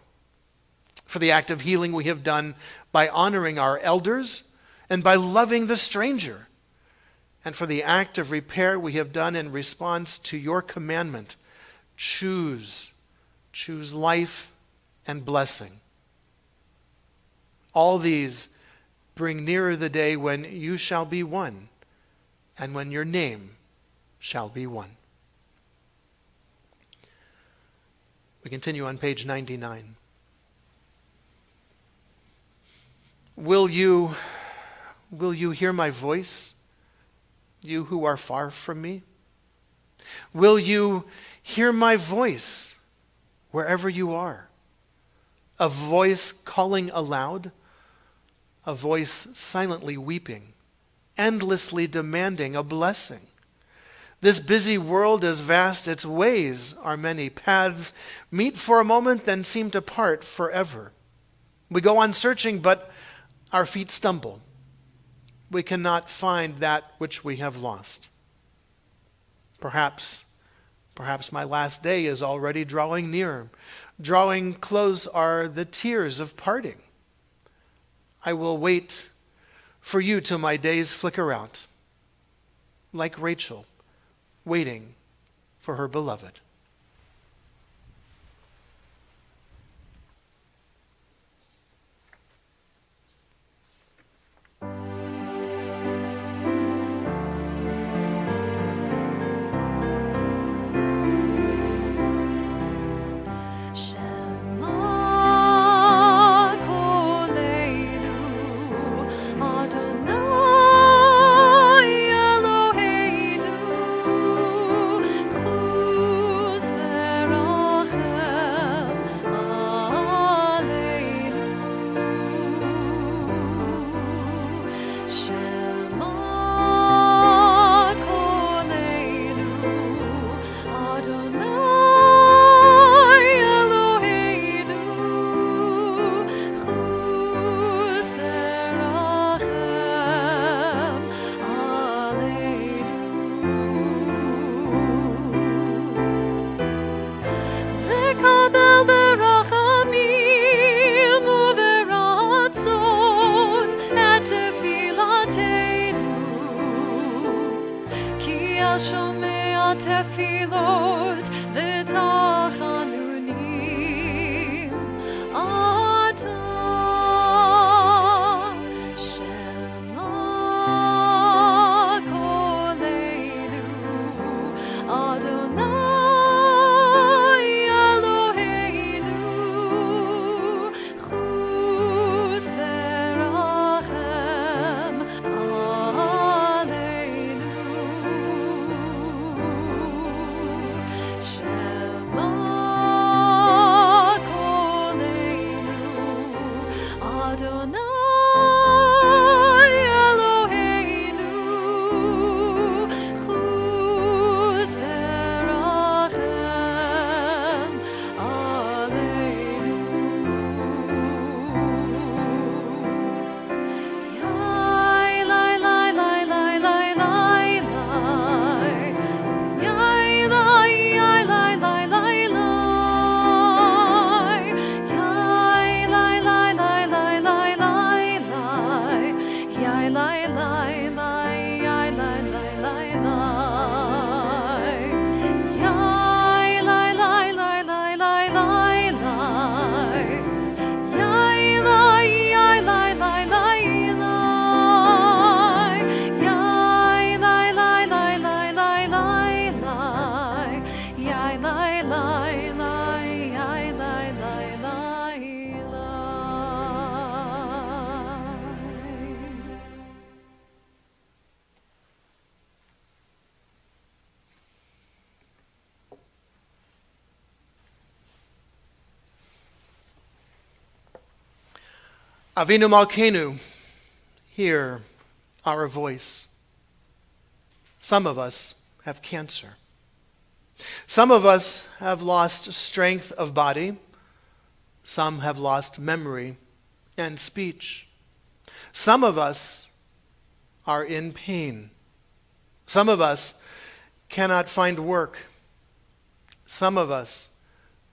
For the act of healing we have done by honoring our elders and by loving the stranger. And for the act of repair we have done in response to your commandment, choose life and blessing. All these bring nearer the day when you shall be one and when your name shall be one. We continue on page 99. Will you hear my voice, you who are far from me? Will you hear my voice wherever you are? A voice calling aloud? a voice silently weeping, endlessly demanding a blessing. This busy world is vast, its ways are many. Paths meet for a moment, then seem to part forever. We go on searching, but our feet stumble. We cannot find that which we have lost. Perhaps my last day is already drawing near. Drawing close are the tears of parting. I will wait for you till my days flicker out, like Rachel, waiting for her beloved. Avinu Malkeinu, hear our voice. Some of us have cancer. Some of us have lost strength of body. Some have lost memory and speech. Some of us are in pain. Some of us cannot find work. Some of us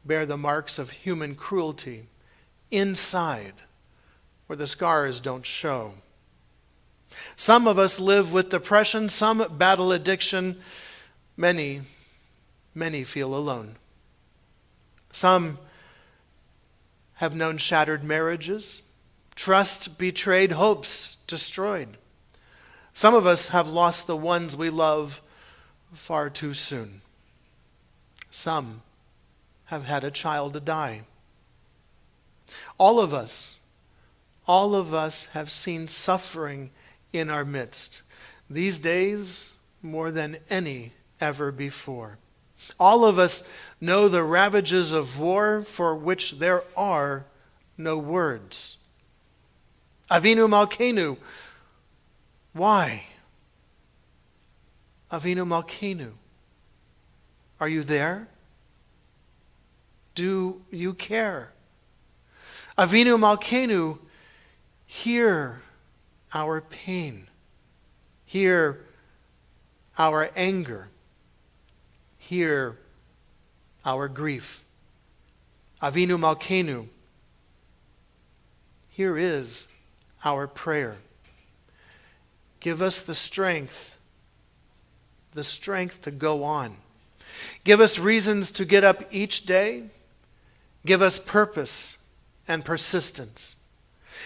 bear the marks of human cruelty inside, where the scars don't show. Some of us live with depression, some battle addiction, many feel alone. Some have known shattered marriages, trust betrayed, hopes destroyed. Some of us have lost the ones we love far too soon. Some have had a child die. All of us have seen suffering in our midst, these days more than any ever before. All of us know the ravages of war for which there are no words. Avinu Malkeinu. Why? Avinu Malkeinu. Are you there? Do you care? Avinu Malkeinu, hear our pain. Hear our anger. Hear our grief. Avinu Malkeinu, here is our prayer. Give us the strength to go on. Give us reasons to get up each day. Give us purpose and persistence.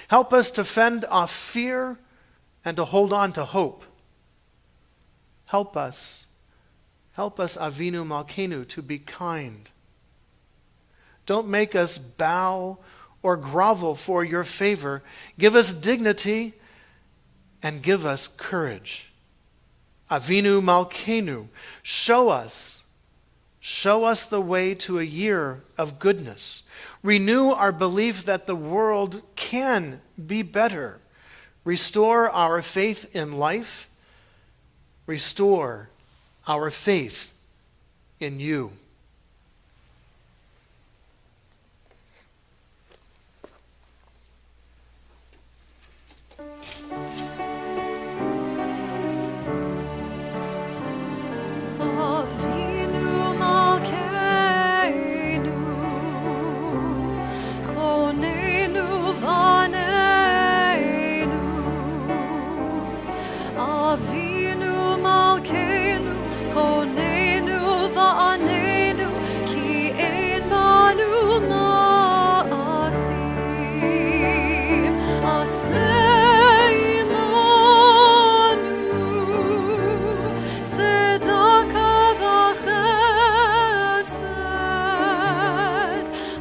Help us to fend off fear and to hold on to hope. Help us, Avinu Malkeinu, to be kind. Don't make us bow or grovel for your favor. Give us dignity and give us courage. Avinu Malkeinu, show us the way to a year of goodness. Renew our belief that the world can be better. Restore our faith in life. Restore our faith in you. Avinu Malkeinu, Chroneinu Vaneinu. Avinu Malkeinu, Chroneinu Vaneinu, Ki ein banu ma'asim. Aseh imanu, tzedaka v'chesed.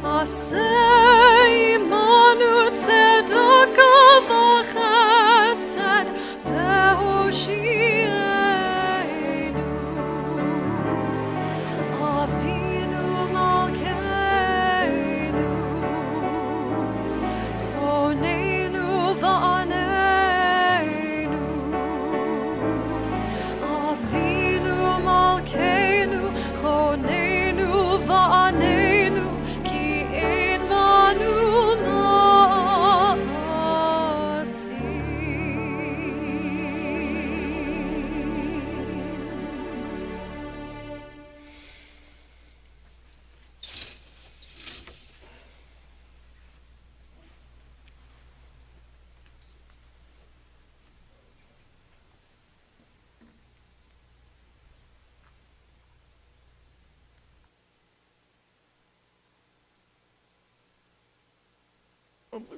Aseh imanu, tzedaka v'chesed, v'hoshienu. Avinu Malkeinu, Chroneinu Vaneinu. Avinu Malkeinu, Chroneinu Vaneinu, Ki ein banu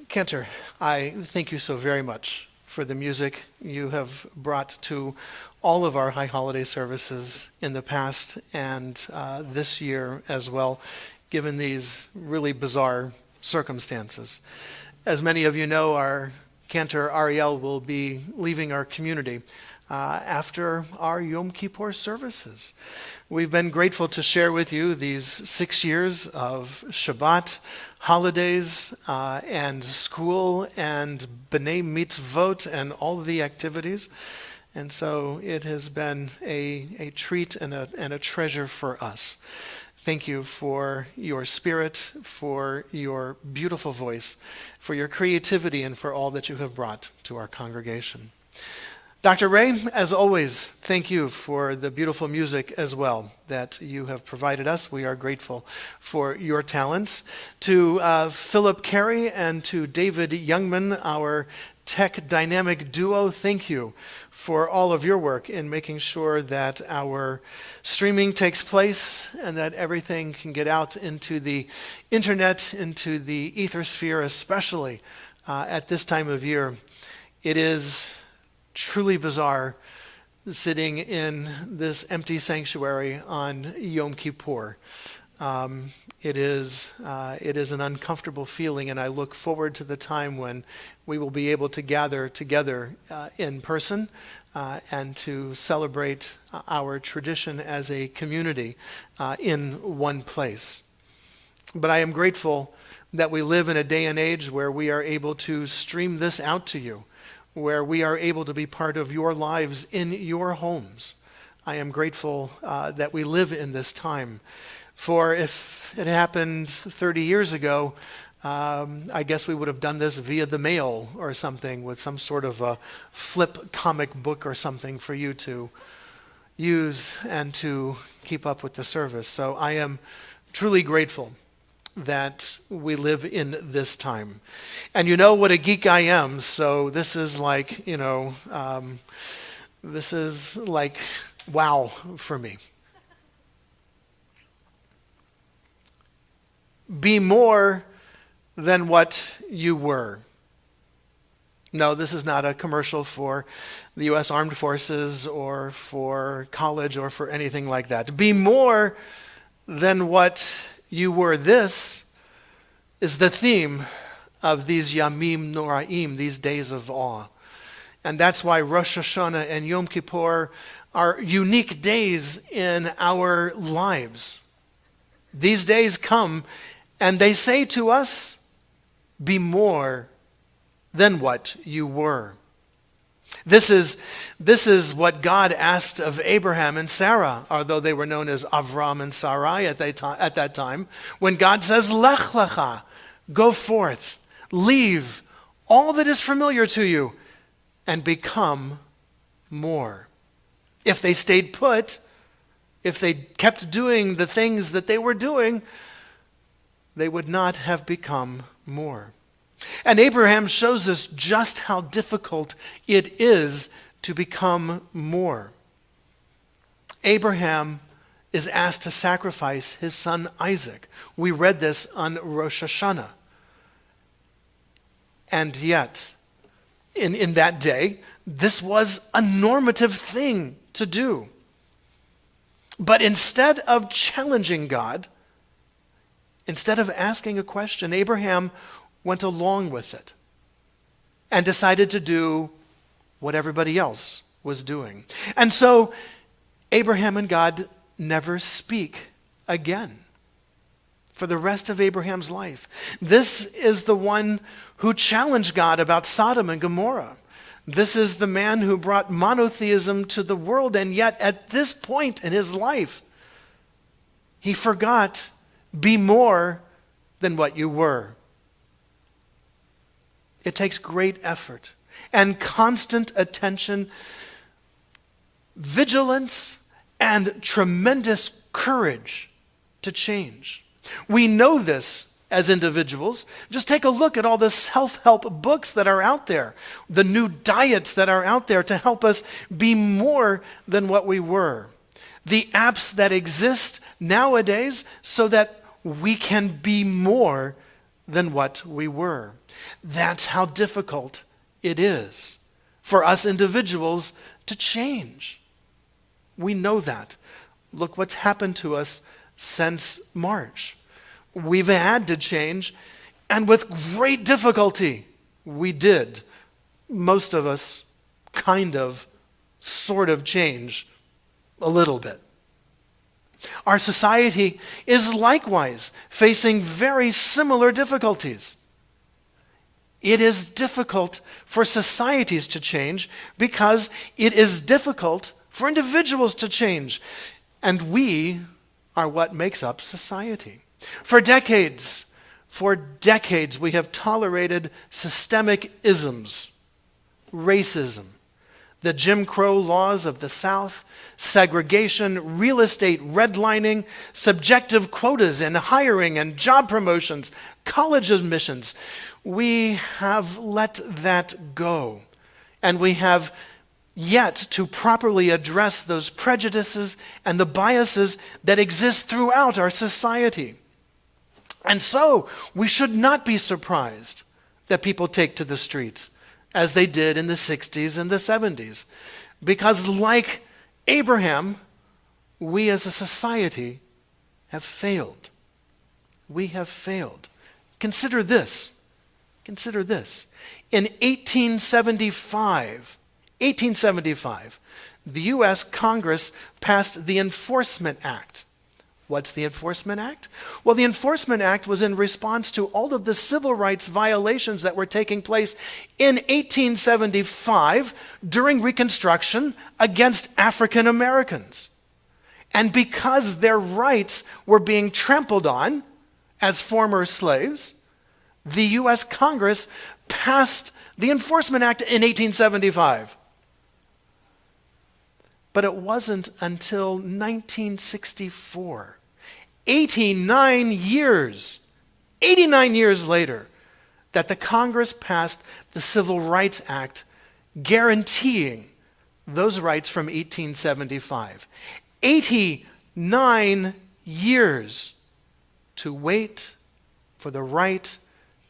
Cantor, I thank you so very much for the music you have brought to all of our high holiday services in the past and this year as well, given these really bizarre circumstances. As many of you know, our Cantor Ariel will be leaving our community after our Yom Kippur services. We've been grateful to share with you these 6 years of Shabbat, holidays, and school, and B'nai Mitzvot, and all of the activities. And so it has been a treat and a treasure for us. Thank you for your spirit, for your beautiful voice, for your creativity, and for all that you have brought to our congregation. Dr. Ray, as always, thank you for the beautiful music as well that you have provided us. We are grateful for your talents. To Philip Carey and to David Youngman, our tech dynamic duo, thank you for all of your work in making sure that our streaming takes place and that everything can get out into the internet, into the ethersphere, especially at this time of year. It is truly bizarre sitting in this empty sanctuary on Yom Kippur. It is an uncomfortable feeling, and I look forward to the time when we will be able to gather together in person and to celebrate our tradition as a community in one place. But I am grateful that we live in a day and age where we are able to stream this out to you, where we are able to be part of your lives in your homes. I am grateful that we live in this time. For if it happened 30 years ago, I guess we would have done this via the mail or something, with some sort of a flip comic book or something for you to use and to keep up with the service. So I am truly grateful that we live in this time. And you know what a geek I am, so this is like, this is like wow for me. Be more than what you were. No, this is not a commercial for the U.S. Armed Forces or for college or for anything like that. Be more than what you were. This is the theme of these Yamim Noraim, these days of awe. And that's why Rosh Hashanah and Yom Kippur are unique days in our lives. These days come and they say to us, be more than what you were. This is what God asked of Abraham and Sarah, although they were known as Avram and Sarai at that time, when God says, Lech lecha, go forth, leave all that is familiar to you, and become more. If they stayed put, if they kept doing the things that they were doing, they would not have become more. And Abraham shows us just how difficult it is to become more. Abraham is asked to sacrifice his son Isaac. We read this on Rosh Hashanah. And yet, in that day, this was a normative thing to do. But instead of challenging God, instead of asking a question, Abraham went along with it and decided to do what everybody else was doing. And so Abraham and God never speak again for the rest of Abraham's life. This is the one who challenged God about Sodom and Gomorrah. This is the man who brought monotheism to the world, and yet at this point in his life, he forgot, be more than what you were. It takes great effort and constant attention, vigilance, and tremendous courage to change. We know this as individuals. Just take a look at all the self-help books that are out there, the new diets that are out there to help us be more than what we were, the apps that exist nowadays so that we can be more than what we were. That's how difficult it is for us individuals to change. We know that. Look what's happened to us since March. We've had to change, and with great difficulty, we did. Most of us kind of, sort of change a little bit. Our society is likewise facing very similar difficulties. It is difficult for societies to change because it is difficult for individuals to change. And we are what makes up society. For decades, we have tolerated systemic isms, racism, the Jim Crow laws of the South, segregation, real estate redlining, subjective quotas in hiring and job promotions, college admissions. We have let that go, and we have yet to properly address those prejudices and the biases that exist throughout our society. And so, we should not be surprised that people take to the streets, as they did in the 60s and the 70s. Because like Abraham, we as a society have failed. We have failed. Consider this. Consider this. In 1875, the U.S. Congress passed the Enforcement Act. What's the Enforcement Act? Well, the Enforcement Act was in response to all of the civil rights violations that were taking place in 1875 during Reconstruction against African Americans. And because their rights were being trampled on as former slaves, the U.S. Congress passed the Enforcement Act in 1875. But it wasn't until 1964, 89 years later, that the Congress passed the Civil Rights Act guaranteeing those rights from 1875. 89 years to wait for the right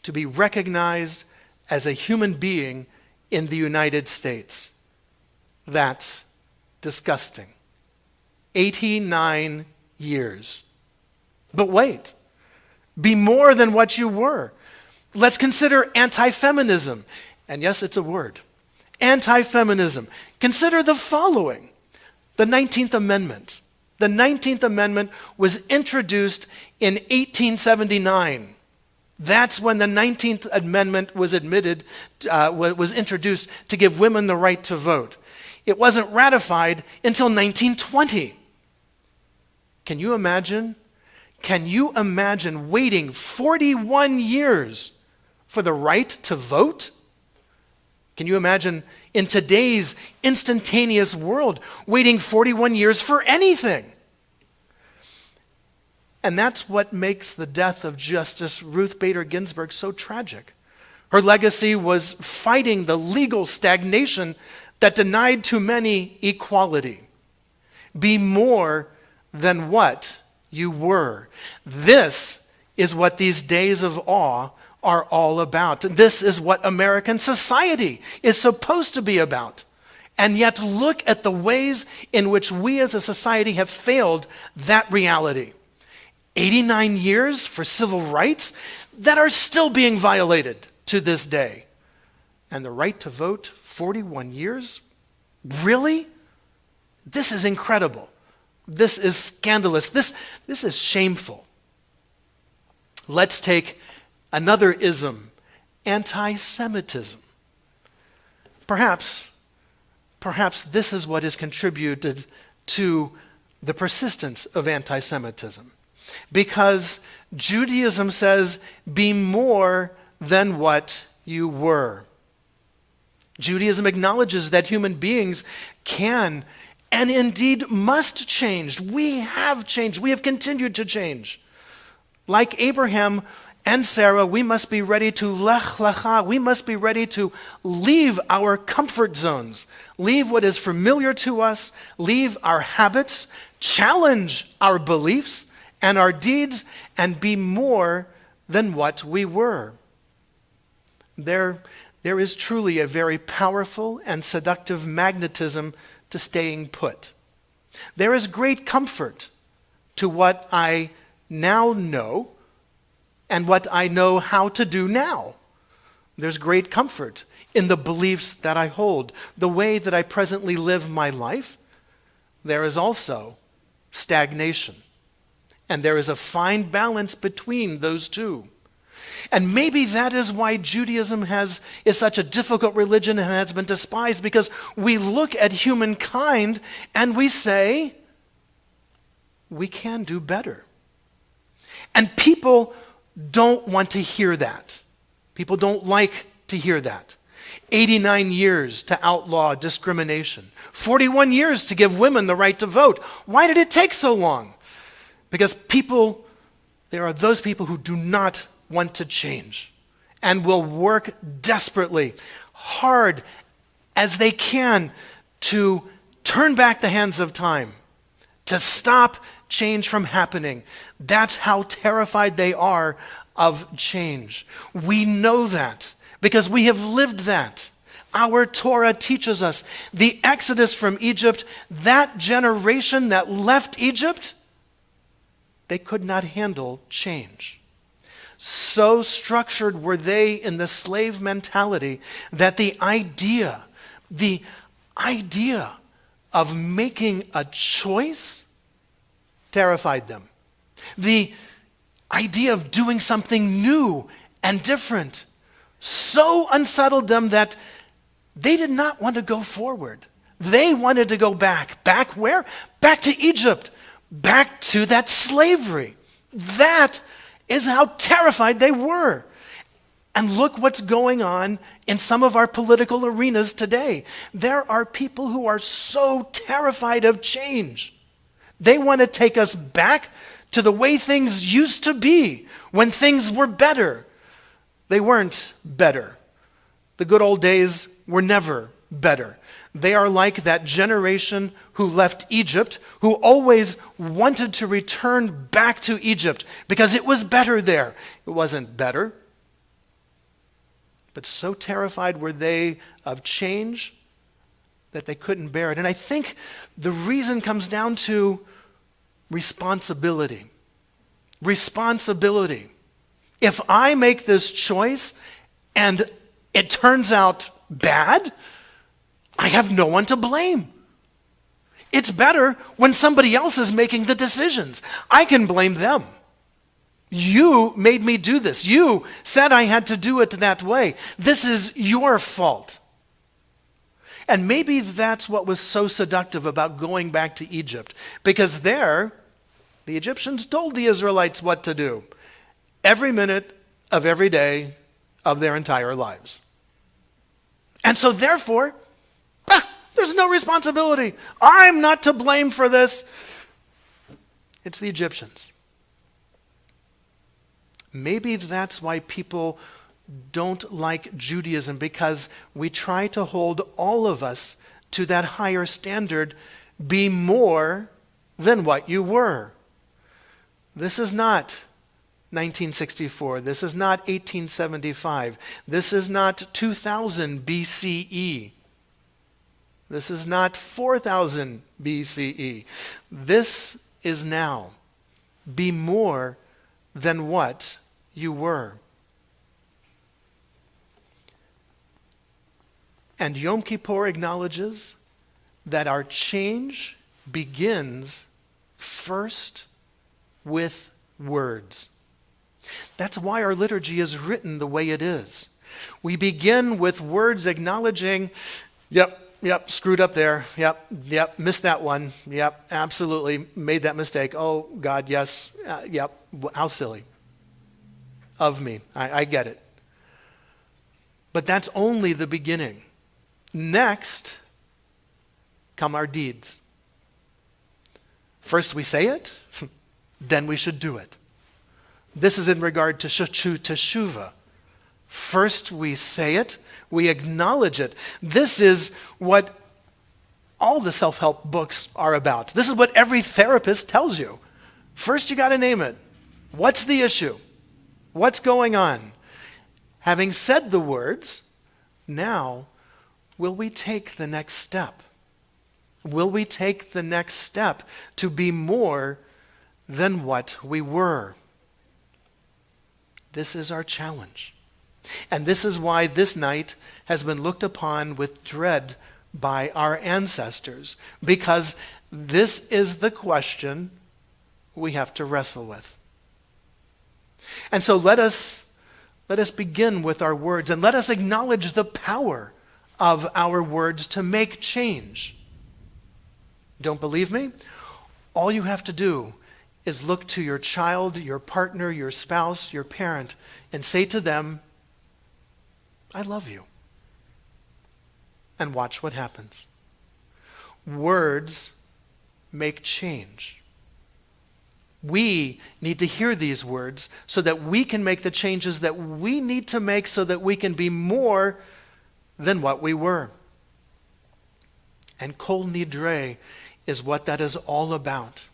to be recognized as a human being in the United States. That's disgusting. 89 years. But wait, be more than what you were. Let's consider anti-feminism. And yes, it's a word. Anti-feminism. Consider the following. The 19th Amendment. The 19th Amendment was introduced in 1879. That's when the 19th Amendment was introduced to give women the right to vote. It wasn't ratified until 1920. Can you imagine? Can you imagine waiting 41 years for the right to vote? Can you imagine in today's instantaneous world waiting 41 years for anything? And that's what makes the death of Justice Ruth Bader Ginsburg so tragic. Her legacy was fighting the legal stagnation that denied to many equality. Be more than what you were. This is what these days of awe are all about. This is what American society is supposed to be about. And yet look at the ways in which we as a society have failed that reality. 89 years for civil rights that are still being violated to this day. And the right to vote, 41 years? Really? This is incredible. This is scandalous. This is shameful. Let's take another ism, anti-Semitism. Perhaps this is what has contributed to the persistence of anti-Semitism. Because Judaism says, be more than what you were. Judaism acknowledges that human beings can and indeed must change. We have changed. We have continued to change. Like Abraham and Sarah, we must be ready to lech lecha. We must be ready to leave our comfort zones, leave what is familiar to us, leave our habits, challenge our beliefs and our deeds, and be more than what we were. There is truly a very powerful and seductive magnetism to staying put. There is great comfort to what I now know and what I know how to do now. There's great comfort in the beliefs that I hold, the way that I presently live my life. There is also stagnation. And there is a fine balance between those two. And maybe that is why Judaism is such a difficult religion and has been despised, because we look at humankind and we say, we can do better. And people don't want to hear that. People don't like to hear that. 89 years to outlaw discrimination. 41 years to give women the right to vote. Why did it take so long? Because there are those people who do not want to change and will work desperately, hard as they can to turn back the hands of time, to stop change from happening. That's how terrified they are of change. We know that because we have lived that. Our Torah teaches us the exodus from Egypt, that generation that left Egypt, they could not handle change. So structured were they in the slave mentality that the idea of making a choice terrified them. The idea of doing something new and different so unsettled them that they did not want to go forward. They wanted to go back. Back where? Back to Egypt. Back to that slavery. That is how terrified they were. And look what's going on in some of our political arenas today. There are people who are so terrified of change. They want to take us back to the way things used to be when things were better. They weren't better. The good old days were never better. They are like that generation who left Egypt, who always wanted to return back to Egypt because it was better there. It wasn't better. But so terrified were they of change that they couldn't bear it. And I think the reason comes down to responsibility. Responsibility. If I make this choice and it turns out bad, I have no one to blame. It's better when somebody else is making the decisions. I can blame them. You made me do this. You said I had to do it that way. This is your fault. And maybe that's what was so seductive about going back to Egypt, because there, the Egyptians told the Israelites what to do every minute of every day of their entire lives. And so therefore, there's no responsibility. I'm not to blame for this. It's the Egyptians. Maybe that's why people don't like Judaism, because we try to hold all of us to that higher standard. Be more than what you were. This is not 1964. This is not 1875. This is not 2000 BCE. This is not 4000 BCE. This is now. Be more than what you were. And Yom Kippur acknowledges that our change begins first with words. That's why our liturgy is written the way it is. We begin with words acknowledging, yep, screwed up there. Yep, missed that one. Yep, absolutely made that mistake. Oh, God, yes. Yep, how silly of me. I get it. But that's only the beginning. Next come our deeds. First we say it, then we should do it. This is in regard to teshuvah. First we say it, we acknowledge it. This is what all the self-help books are about. This is what every therapist tells you. First you got to name it. What's the issue? What's going on? Having said the words, now will we take the next step? Will we take the next step to be more than what we were? This is our challenge. And this is why this night has been looked upon with dread by our ancestors, because this is the question we have to wrestle with. And so let us begin with our words, and let us acknowledge the power of our words to make change. Don't believe me? All you have to do is look to your child, your partner, your spouse, your parent, and say to them, I love you. And watch what happens. Words make change. We need to hear these words so that we can make the changes that we need to make so that we can be more than what we were. And Kol Nidre is what that is all about.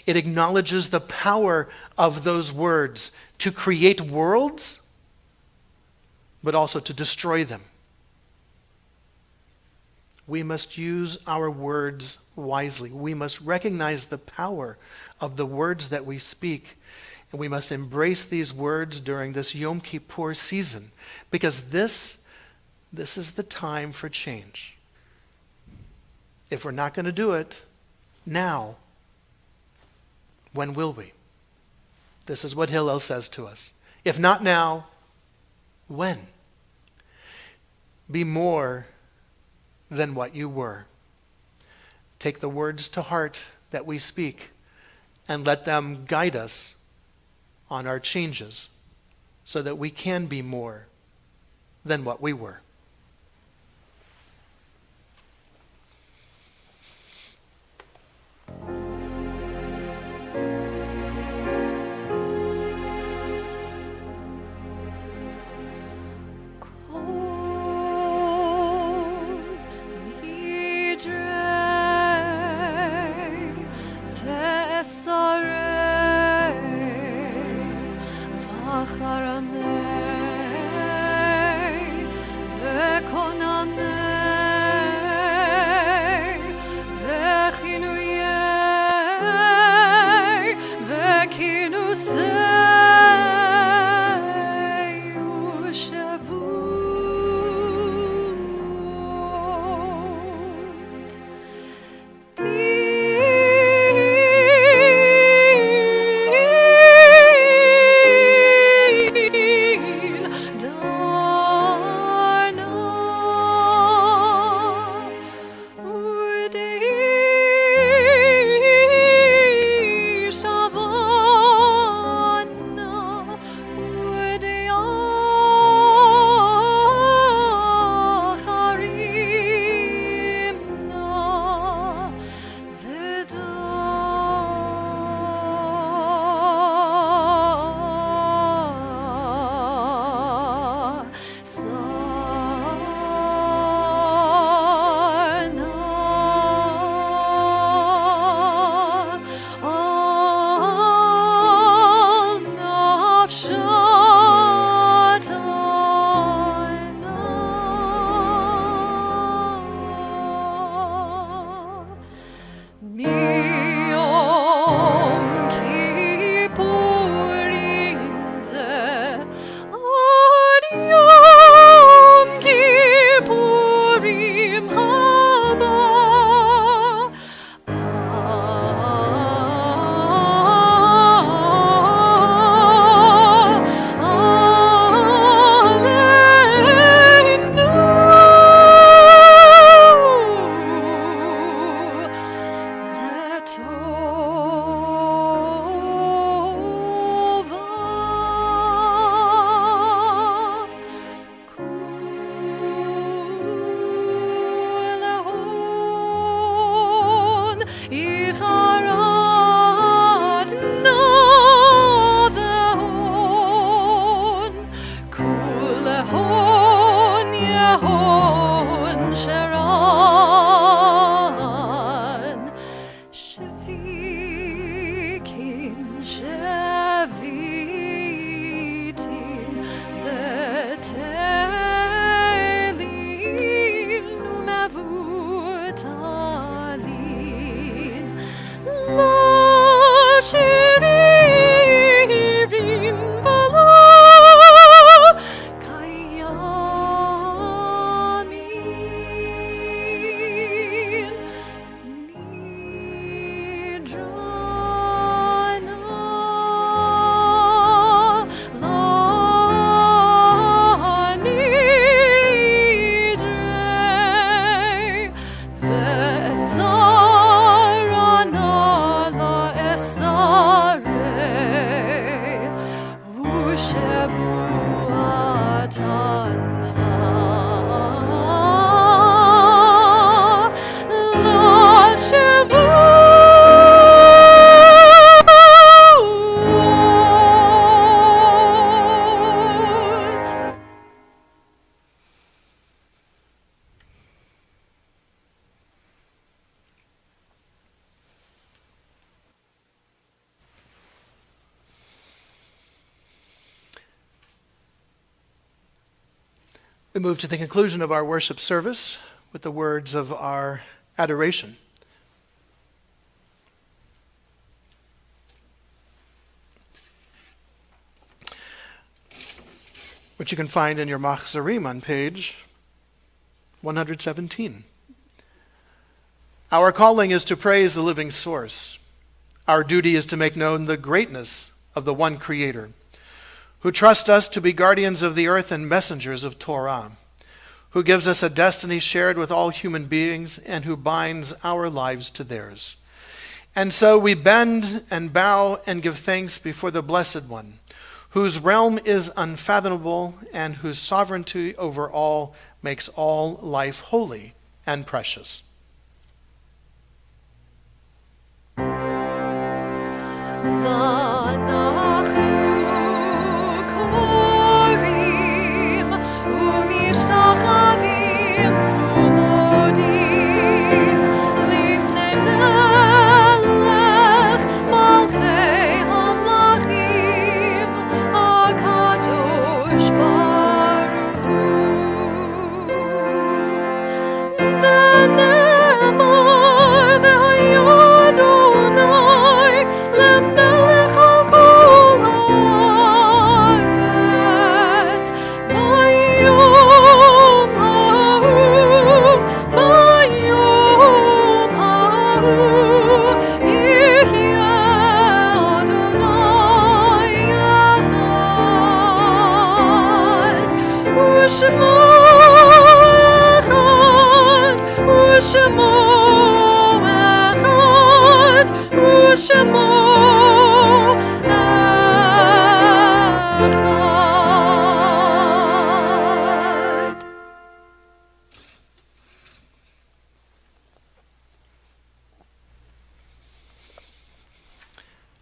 It acknowledges the power of those words to create worlds, but also to destroy them. We must use our words wisely. We must recognize the power of the words that we speak. And we must embrace these words during this Yom Kippur season, because this is the time for change. If we're not going to do it now, when will we? This is what Hillel says to us. If not now, when? Be more than what you were. Take the words to heart that we speak and let them guide us on our changes so that we can be more than what we were. We move to the conclusion of our worship service with the words of our adoration. Which you can find in your Machzarim on page 117. Our calling is to praise the living source. Our duty is to make known the greatness of the one Creator, who trusts us to be guardians of the earth and messengers of Torah, who gives us a destiny shared with all human beings and who binds our lives to theirs. And so we bend and bow and give thanks before the Blessed One, whose realm is unfathomable and whose sovereignty over all makes all life holy and precious.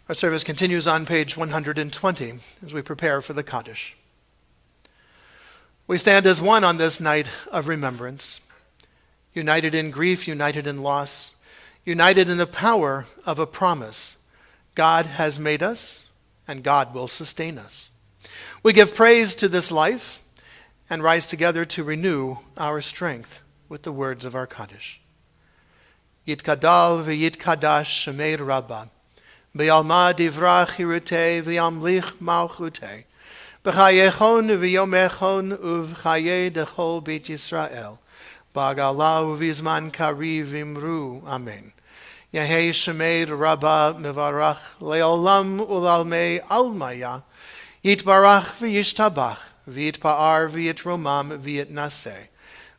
Our service continues on page 120 as we prepare for the Kaddish. We stand as one on this night of remembrance, united in grief, united in loss, united in the power of a promise. God has made us, and God will sustain us. We give praise to this life and rise together to renew our strength with the words of our Kaddish. Yitkadal v'yitkadash shemei Rabbah. B'yalma divra chirutei v'yamlich malchutei. B'chayechon v'yomechon uv'chaye dechol beit Yisrael. B'agala uv'izman kariv v'imru. Amen. Yehei shemei Rabbah mevarach le'olam u'lalmei almaya. Yitbarach v'yishtabach. V'yitpa'ar v'yitromam v'yitnaseh.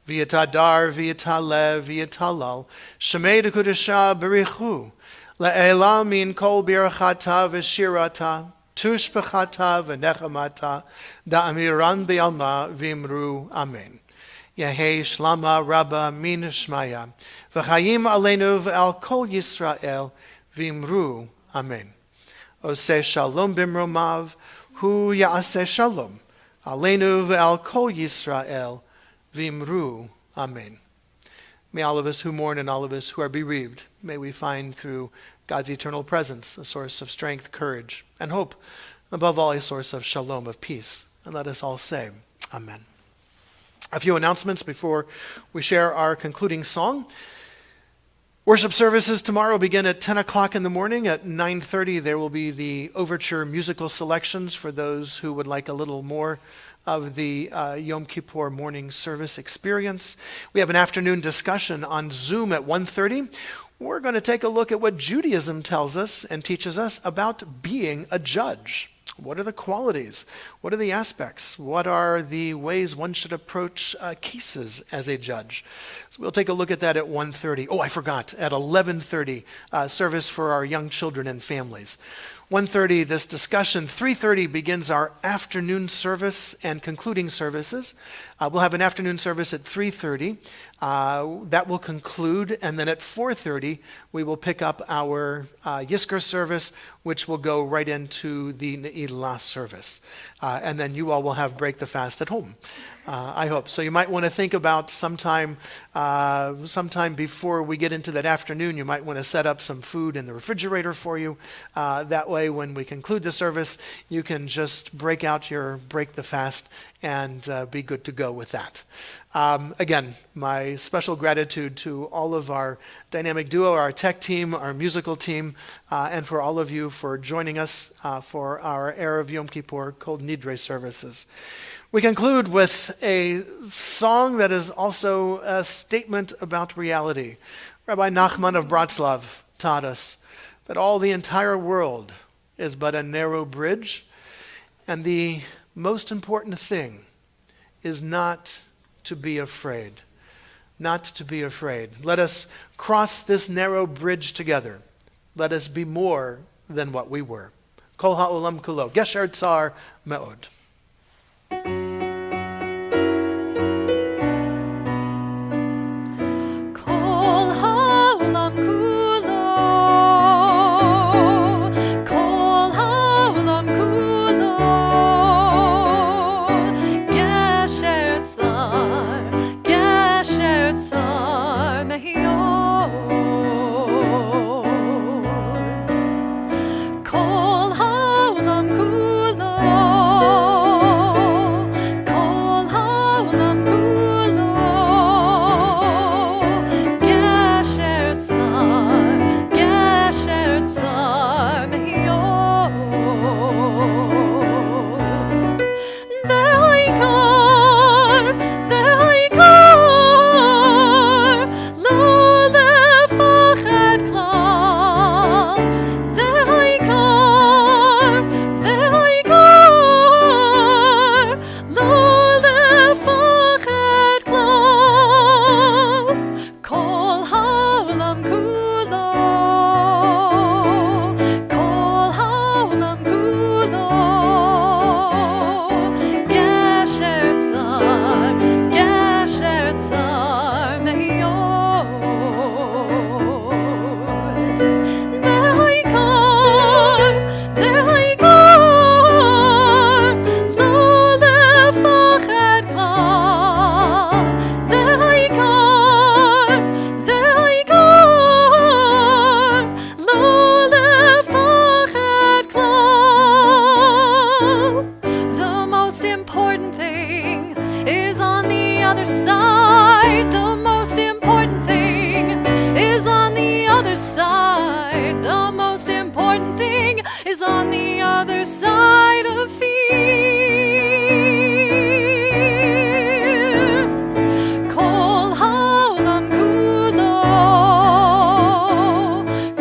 V'yitadar v'yitalev v'yitalal. Shemei dekudesha berichu. Le'ela min kol birachata v'shirata, tushbechata v'nechamata, da'amiran be'alma v'imru. Amen. Yehei shlama rabba min shmaya, v'chayim aleinu v'al kol Yisrael v'imru. Amen. Oseh shalom bimromav, hu ya'aseh shalom, aleinu v'al kol Yisrael v'imru. Amen. May all of us who mourn and all of us who are bereaved, may we find through God's eternal presence a source of strength, courage, and hope, above all a source of shalom, of peace. And let us all say, Amen. A few announcements before we share our concluding song. Worship services tomorrow begin at 10 o'clock in the morning. At 9:30 there will be the overture musical selections for those who would like a little more of the Yom Kippur morning service experience. We have an afternoon discussion on Zoom at 1:30. We're going to take a look at what Judaism tells us and teaches us about being a judge. What are the qualities? What are the aspects? What are the ways one should approach cases as a judge? So we'll take a look at that at 1:30. Oh, I forgot, at 11:30, service for our young children and families. 1:30, this discussion. 3:30 begins our afternoon service and concluding services. We'll have an afternoon service at 3:30. That will conclude, and then at 4:30, we will pick up our Yizkor service, which will go right into the Ne'ilah service. And then you all will have break the fast at home, I hope. So you might want to think about sometime before we get into that afternoon, you might want to set up some food in the refrigerator for you. That way, when we conclude the service, you can just break the fast and be good to go with that. Again, my special gratitude to all of our dynamic duo, our tech team, our musical team, and for all of you for joining us for our Erev Yom Kippur Kol Nidre services. We conclude with a song that is also a statement about reality. Rabbi Nachman of Bratslav taught us that all the entire world is but a narrow bridge, and the most important thing is not to be afraid. Not to be afraid. Let us cross this narrow bridge together. Let us be more than what we were. Kol ha'olam kulo. Gesher tsar me'od. Kol ha'olam kulo, kol ha'olam kulo, gesher tsar mehiod. Kol ha'olam kulo, kol ha'olam kulo, gesher tsar mehiod. V'haikar lo lefachad klal. V'haikar lo lefachad klal. Kol ha'olam kulo, kol ha'olam kulo, gesher tsar mehiod. V'haikar lo lefachad klal. V'haikar lo lefachad klal. The most important thing is on the other side. The most important thing is on the other side. The most important thing is on the other side of fear. Kol ha'olam kulo,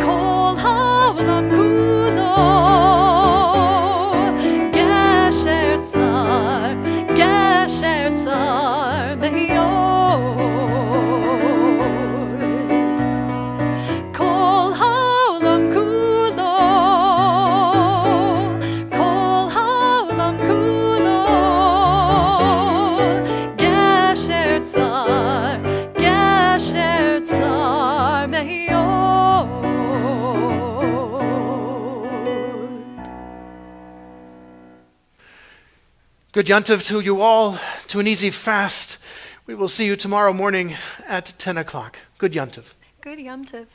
kol ha'olam kulo, gesher tsar mehiod. Kol ha'olam kulo, kol ha'olam kulo, gesher tsar mehiod. Good Yontiv to you all, to an easy fast. We will see you tomorrow morning at 10 o'clock. Good Yontiv. Good Yom Tov.